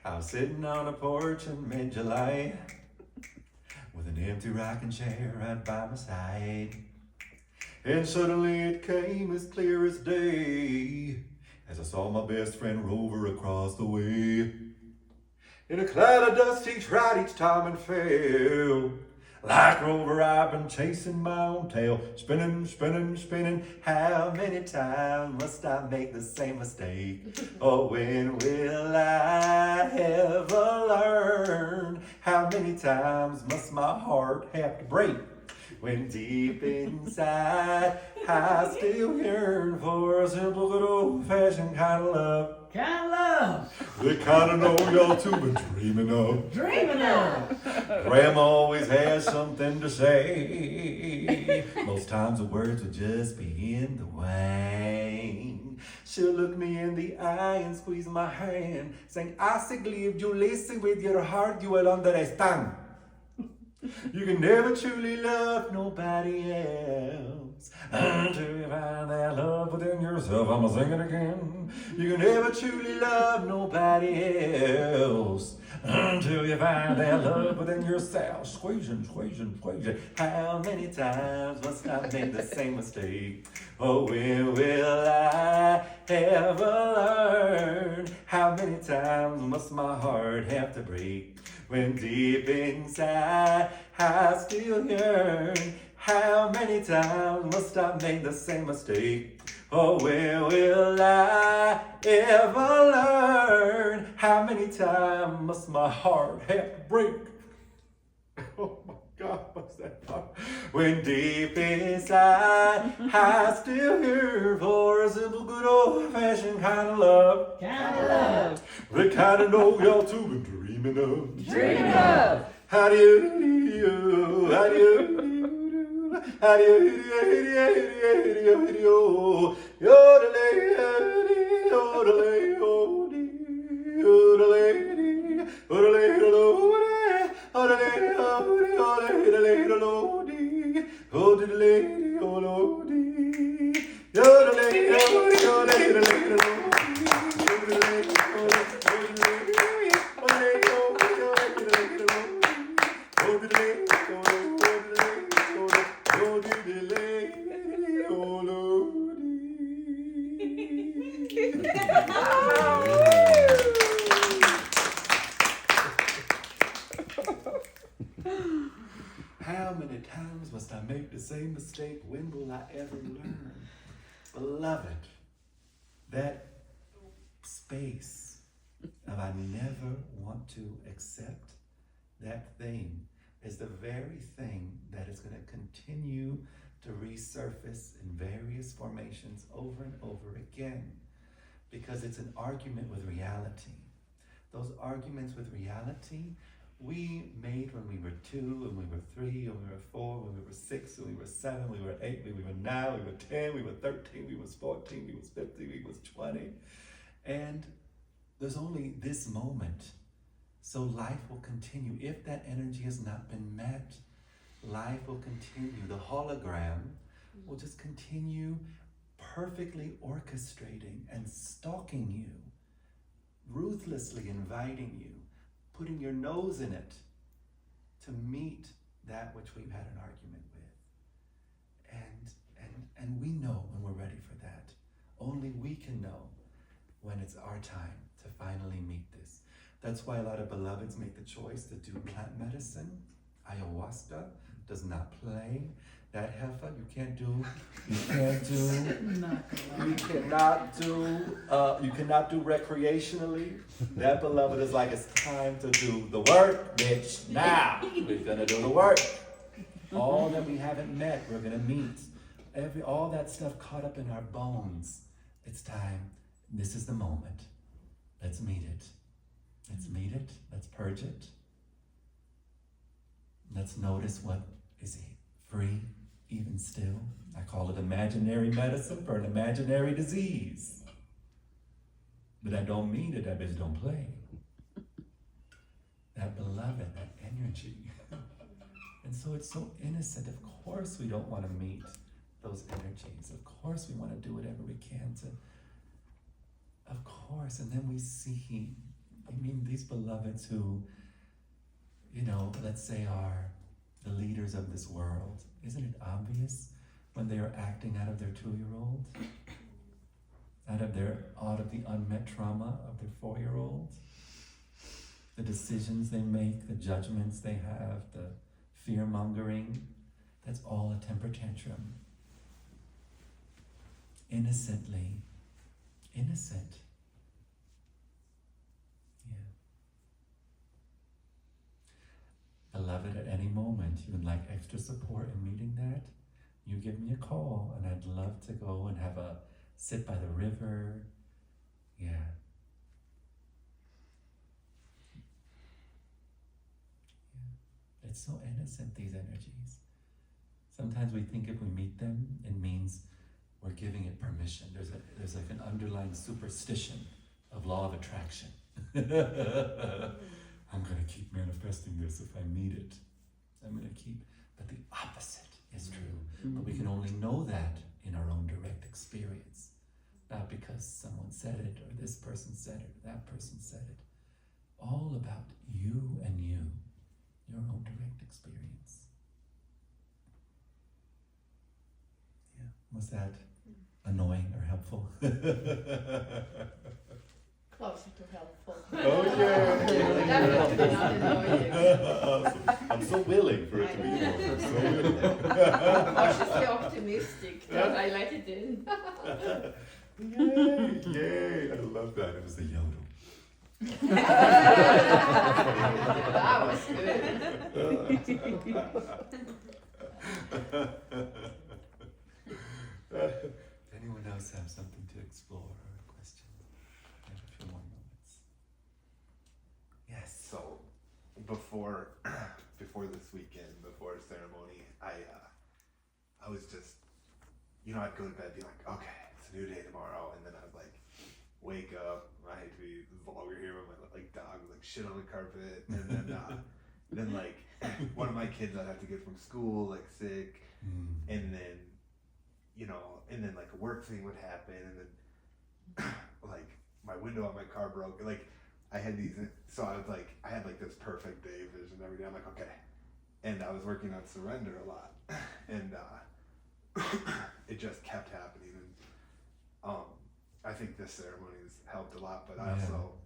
I was sitting on a porch in mid-July with an empty rocking chair right by my side. And suddenly it came as clear as day as I saw my best friend Rover across the way. In a cloud of dust he tried each time and fell. Like Rover, I've been chasing my own tail, spinning, spinning, spinning. How many times must I make the same mistake? Oh, when will I ever learn? How many times must my heart have to break? When deep inside I still yearn for a simple, good old-fashioned kind of love. Kind of love. The kind of know y'all too been dreaming of. Dreaming of. Grandma always has something to say. Most times the words would just be in the way. She'll look me in the eye and squeeze my hand, saying, "Así if you listen with your heart, you will understand. You can never truly love nobody else until you find that love within yourself." I'ma sing it again. You can never truly love nobody else until you find that love within yourself. Squeezing, squeezing, squeezing. How many times must I make the same mistake? Oh, when will I ever learn? How many times must my heart have to break? When deep inside I still yearn. How many times must I make the same mistake? Oh, when will I ever learn? How many times must my heart have to break? Oh my God, what's that part? When deep inside I still yearn for a simple, good old-fashioned kind of love. Kind of love. The kind of know y'all too been dreaming of. Dreaming of. How do you do? How do you do? How do you do? How many times must I make the same mistake? When will I ever learn? Beloved, that space of I never want to accept that thing is the very thing that is going to continue to resurface in various formations over and over again, because it's an argument with reality. Those arguments with reality we made when we were 2, when we were 3, when we were 4, when we were 6, when we were 7, we were 8, we were 9, we were 10, we were 13, we was 14, we was 15, we was 20. And There's only this moment. So life will continue. If that energy has not been met, life will continue. The hologram will just continue perfectly orchestrating and stalking you, ruthlessly inviting you, putting your nose in it to meet that which we've had an argument with. And we know when we're ready for that. Only we can know when it's our time to finally meet this. That's why a lot of beloveds make the choice to do plant medicine. Ayahuasca does not play. That heifer you cannot do recreationally. That beloved is like, it's time to do the work, bitch. Now we're gonna do the work. All that we haven't met, we're gonna meet. All that stuff caught up in our bones. It's time. This is the moment. Let's meet it. Let's meet it. Let's purge it. Let's notice what is free, even still. I call it imaginary medicine for an imaginary disease. But I don't mean it. That bitch don't play. That beloved, that energy. And so it's so innocent. Of course we don't want to meet those energies. Of course we want to do whatever we can to, of course. And then we see, these beloveds who, let's say are the leaders of this world. Isn't it obvious when they are acting out of their 2-year-old? Out of the unmet trauma of their 4-year-old? The decisions they make, the judgments they have, the fear-mongering, that's all a temper tantrum. Innocently. Innocent. Beloved, at any moment you would like extra support in meeting that, you give me a call and I'd love to go and have a sit by the river. Yeah. It's so innocent, these energies. Sometimes we think if we meet them, it means we're giving it permission. There's like an underlying superstition of law of attraction. I'm gonna keep manifesting this if I meet it. But the opposite is true. But we can only know that in our own direct experience. Not because someone said it, or this person said it, or that person said it. All about you and you. Your own direct experience. Yeah. Was that annoying or helpful? Closer to helpful. Oh yeah. Definitely not annoying. Awesome. I'm so willing for it to be more. So willing. Cautiously optimistic that I let it in. Yay! Yay! I love that. It was the yodel. That was good. Anyone else have something to explore or a question? I have a few more moments. Yes. So, before this weekend, before ceremony, I was just, I'd go to bed, be like, okay, it's a new day tomorrow, and then I'd like wake up. I hate to be vulgar here, but my dog would shit on the carpet, and then one of my kids I'd have to get from school sick, and then a work thing would happen, and then my window on my car broke. I had these, so I was I had this perfect day vision every day. I'm like, okay, and I was working on surrender a lot, and it just kept happening, and I think this ceremony has helped a lot. But I also,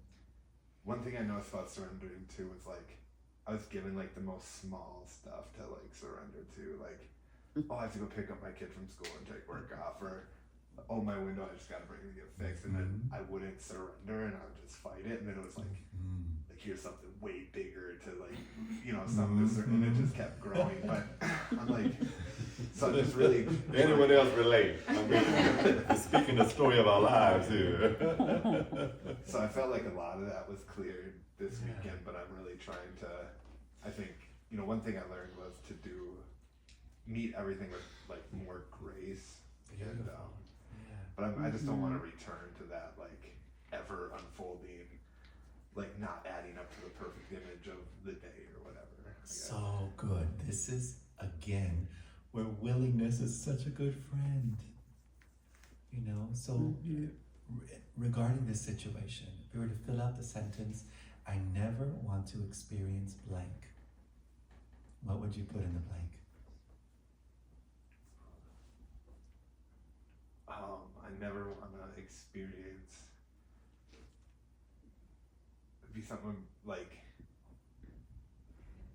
one thing I noticed about surrendering too was I was given the most small stuff to surrender to, I have to go pick up my kid from school and take work off, or my window, I just gotta bring it to get fixed, and then I wouldn't surrender and I would just fight it, and then it was here's something way bigger to something to and it just kept growing. But I'm so I'm just really Anyone else relate? Speaking the story of our lives here. So I felt a lot of that was cleared this weekend, but I'm really trying to, I think, one thing I learned was to meet everything with more grace. And, but I just don't want to return to that ever unfolding like not adding up to the perfect image of the day or whatever. I guess. So good. This is, again, where willingness is such a good friend. You know, so regarding this situation, if we were to fill out the sentence, I never want to experience blank, what would you put in the blank? I never want to experience. It'd be something like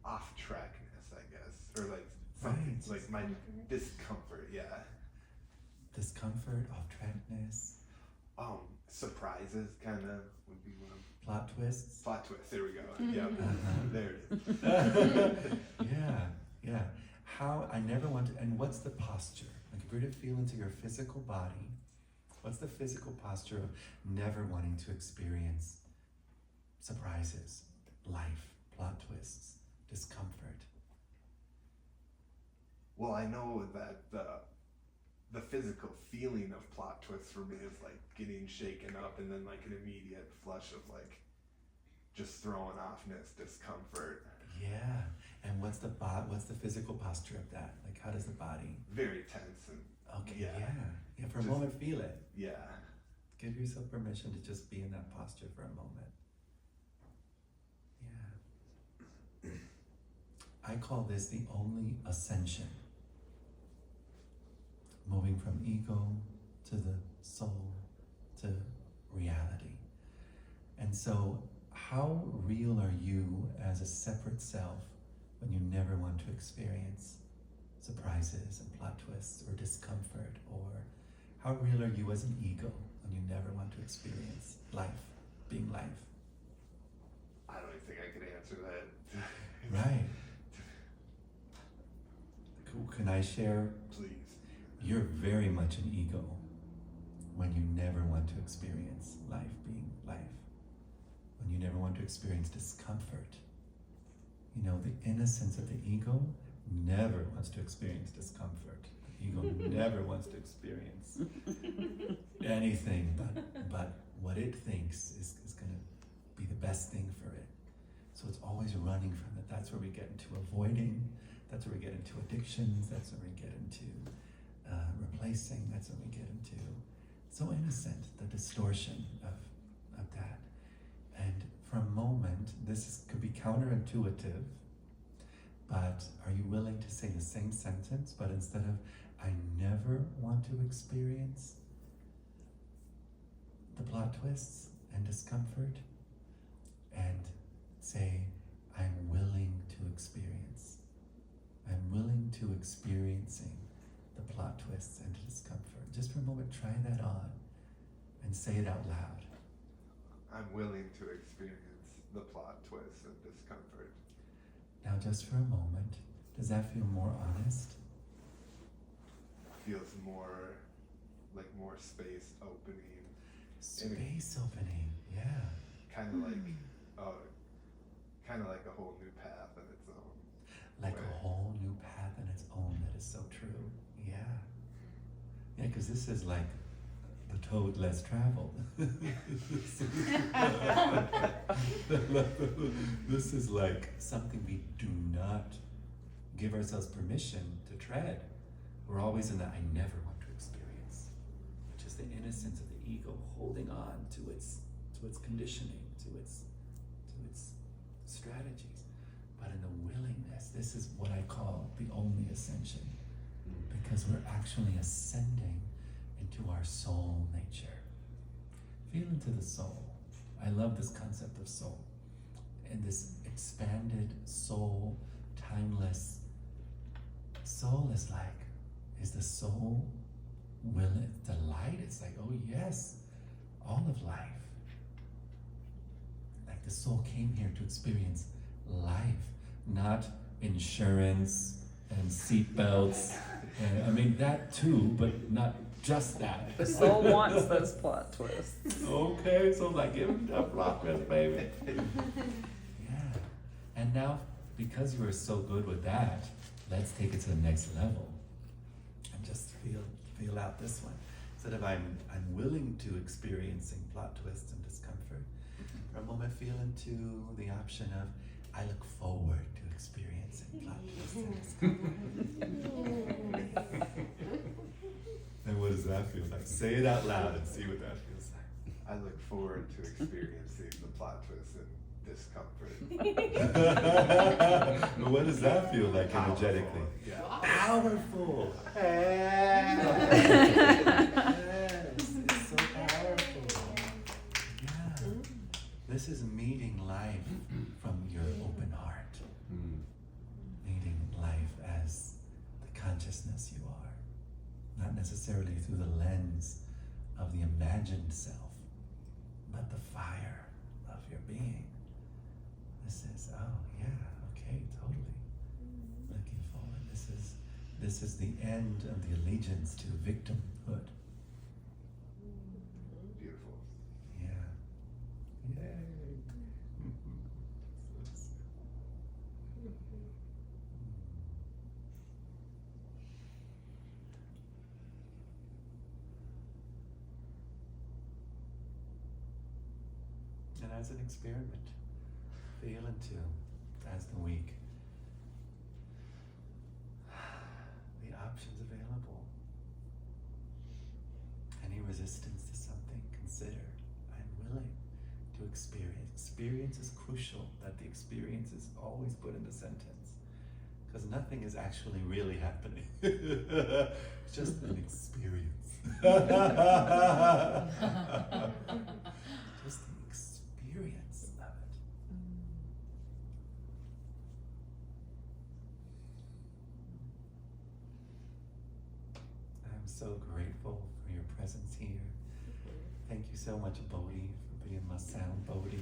off trackness, I guess, or like something Right. like my discomfort. Yeah. Discomfort, off-trackness, Surprises kind of would be one. plot twists. Plot twist. There we go. Yeah. There it is. Yeah. How I never want to, and what's the posture? Like if we're to feel into your physical body, what's the physical posture of never wanting to experience surprises, life, plot twists, discomfort? Well, I know that the physical feeling of plot twists for me is like getting shaken up and then like an immediate flush of like just throwing offness, discomfort. Yeah. And what's the physical posture of that? Like how does the body? Very tense and Okay, Yeah. yeah. For a Just- moment, feel it. yeah. Give yourself permission to just be in that posture for a moment. Yeah. I call this the only ascension. Moving from ego to the soul to reality. And so, how real are you as a separate self when you never want to experience surprises and plot twists or discomfort? Or how real are you as an ego when you never want to experience life, being life? I don't even think I could answer that. Right. Cool. Can I share? Please. You're very much an ego when you never want to experience life being life. When you never want to experience discomfort. You know, the innocence of the ego never wants to experience discomfort. The ego never wants to experience anything but what it thinks is going to be the best thing for it. So it's always running from it. That's where we get into avoiding. That's where we get into addictions. That's where we get into replacing. That's when we get into so innocent, the distortion of that. And for a moment, could be counterintuitive, but are you willing to say the same sentence, but instead of I never want to experience the plot twists and discomfort, and say I'm willing to experience. I'm willing to experiencing the plot twists and discomfort. Just for a moment, try that on and say it out loud. I'm willing to experience the plot twists and discomfort. Now, just for a moment, does that feel more honest? Feels more like more space opening. Space opening, yeah. Kind of like a whole new path in its own. Like way. a whole new path in its own. That is so true. Yeah. Yeah, because this is like the toad less traveled. This is like something we do not give ourselves permission to tread. We're always in that I never want to experience, which is the innocence of the ego holding on to its conditioning, to its strategies. But in the willingness, this is what I call the only ascension, because we're actually ascending into our soul nature. Feel into the soul. I love this concept of soul. And this expanded soul, timeless soul is the soul willing, delight? It's like, oh yes, all of life. Like the soul came here to experience life, not insurance and seatbelts. And, I mean, that too, but not just that. The soul wants those plot twists. Okay, so like, give him that plot twist, baby. Yeah. And now, because you are so good with that, let's take it to the next level. And just feel out this one. Instead of I'm willing to experiencing plot twists and discomfort, for a moment feel into the option of, I look forward to experiencing plot twists and discovery. And what does that feel like? Say it out loud and see what that feels like. I look forward to experiencing the plot twist and discomfort. But what does that feel like energetically? Yeah. Powerful! Yes, it's so powerful. Yeah. This is meeting life from your open heart. Meeting life as the consciousness you are. Not necessarily through the lens of the imagined self, but the fire of your being. This is, oh yeah, okay, totally. Looking forward. This is the end of the allegiance to victimhood. Beautiful. Yeah. Yay. And as an experiment, feel into, as the week, the options available. Any resistance to something, consider, I'm willing to experience. Experience is crucial, that the experience is always put in the sentence. Because nothing is actually really happening. It's just an experience. Just the experience of it. I'm so grateful for your presence here. Thank you so much, Bodhi, for being my sound Bodhi.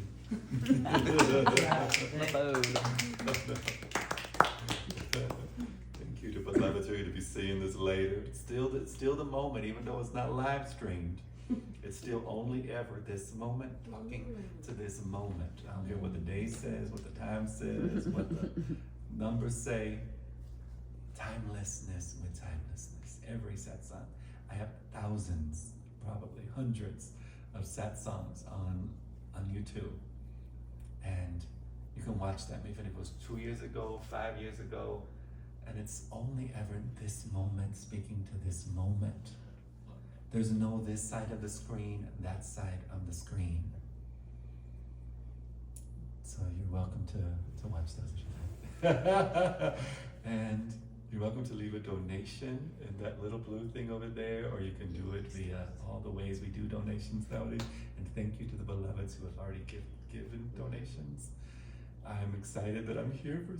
Thank you to beloveds who are going to be seeing this later. It's still the moment, even though it's not live streamed. It's still only ever this moment, talking to this moment. I don't care what the day says, what the time says, what the numbers say. Timelessness with timelessness. Every satsang. I have thousands, probably hundreds of satsangs on YouTube. And you can watch them even if it was 2 years ago, 5 years ago. And it's only ever this moment, speaking to this moment. There's no this side of the screen, that side of the screen. So you're welcome to watch those if you like. And you're welcome to leave a donation in that little blue thing over there, or you can do it via all the ways we do donations nowadays. And thank you to the beloveds who have already given donations. I'm excited that I'm here for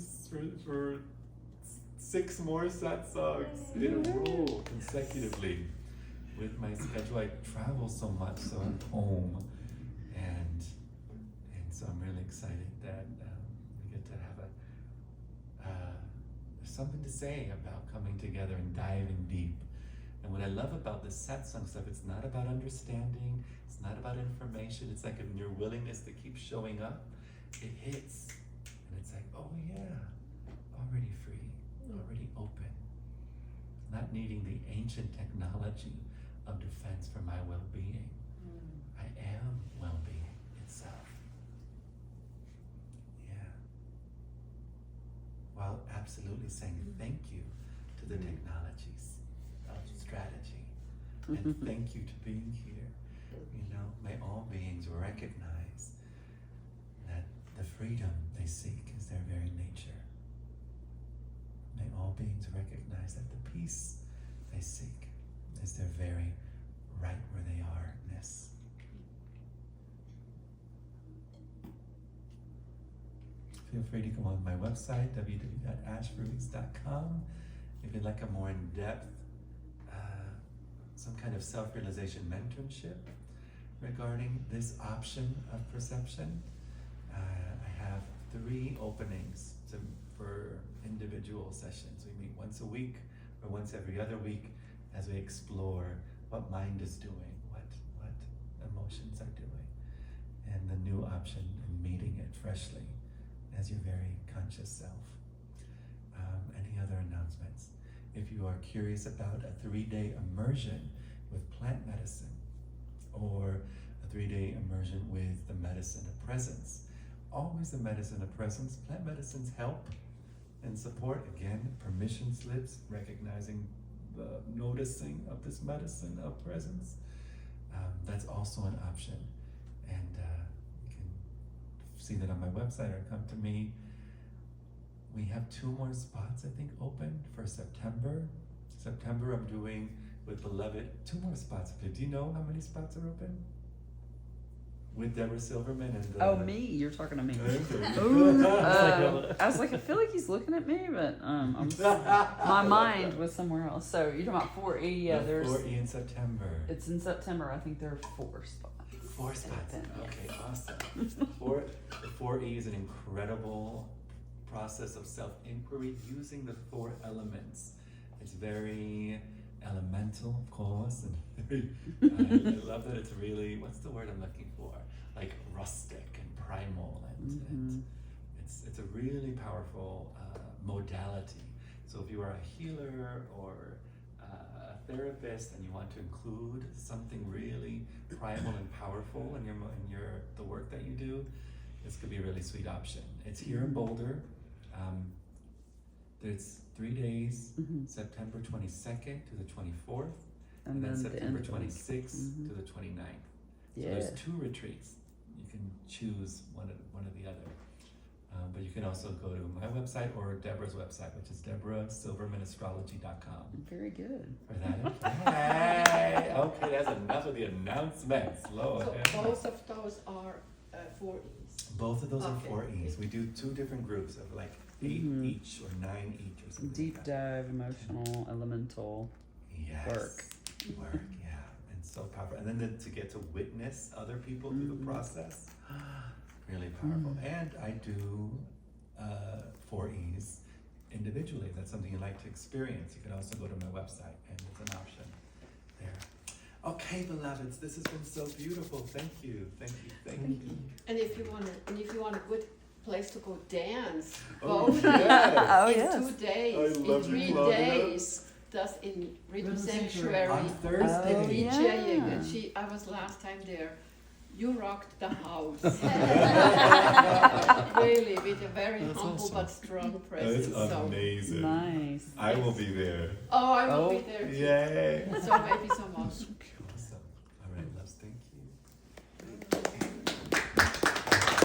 6 more satsangs in a row consecutively. With my schedule, I travel so much, so I'm home, and so I'm really excited that we get to have there's something to say about coming together and diving deep. And what I love about the satsang stuff, it's not about understanding, it's not about information. It's like in your willingness to keep showing up, it hits, and it's like, oh yeah, already free, already open, not needing the ancient technology of defense for my well-being. I am well-being itself. Yeah. While absolutely saying thank you to the technologies of strategy. And thank you to being here. You know, may all beings recognize that the freedom they seek is their very nature. May all beings recognize that the peace they seek is their very right where they are-ness. Feel free to go on my website, www.ashruiz.com, if you'd like a more in-depth, some kind of self-realization mentorship regarding this option of perception. I have 3 openings for individual sessions. We meet once a week or once every other week as we explore what mind is doing, what emotions are doing, and the new option in meeting it freshly as your very conscious self. Any other announcements? If you are curious about a 3-day immersion with plant medicine, or a a 3-day immersion with the medicine of presence. Always the medicine of presence. Plant medicines help and support. Again, permission slips, recognizing the noticing of this medicine of presence. That's also an option. And you can see that on my website or come to me. We have 2 more spots, I think, open for September. September, I'm doing with Beloved 2 more spots. Do you know how many spots are open? With Deborah Silverman and the... Oh, me? You're talking to me. Ooh. Ooh, I was like, I feel like he's looking at me, but my mind was somewhere else. So you're talking about 4E? Yeah, there's 4E in September. It's in September. I think there are 4 spots. 4 spots. Open, yes. Okay, awesome. The 4E is an incredible process of self-inquiry using the 4 elements. It's very elemental, of course, and very, I love that it's really, what's the word I'm looking for? Like rustic and primal, and it's a really powerful modality. So if you are a healer or a therapist and you want to include something really primal and powerful in the work that you do, this could be a really sweet option. It's here in Boulder. There's 3 days, September 22nd to the 24th, and then September 26th to the 29th. So there's 2 retreats. You can choose one or the other. But you can also go to my website or Deborah's website, which is deborahsilvermanastrology.com. Very good. For that. Hey! Okay, that's enough of the announcements. Lord. So both of those are 4Es. Both of those are Okay. 4Es. We do 2 different groups of like 8 each or 9 each or something. Deep like that. dive, emotional, elemental work. Work, yeah. And so powerful. And then to get to witness other people through the process, really powerful. And I do 4Es individually. If that's something you'd like to experience, you can also go to my website and it's an option there. Okay, beloveds, this has been so beautiful. Thank you. And if you want a good place to go dance, Oh, both yes. in yes. 2 days, I love in you, 3 Claudia. days, does in Rhythm Rhythm Sanctuary. Sanctuary. On Thursday. Oh, DJing, yeah. and I was last time there. You rocked the house. Really, with a very humble but strong presence. That's So, amazing. Nice. I will be there. oh, I will Oh. be there too. Yay. So maybe someone.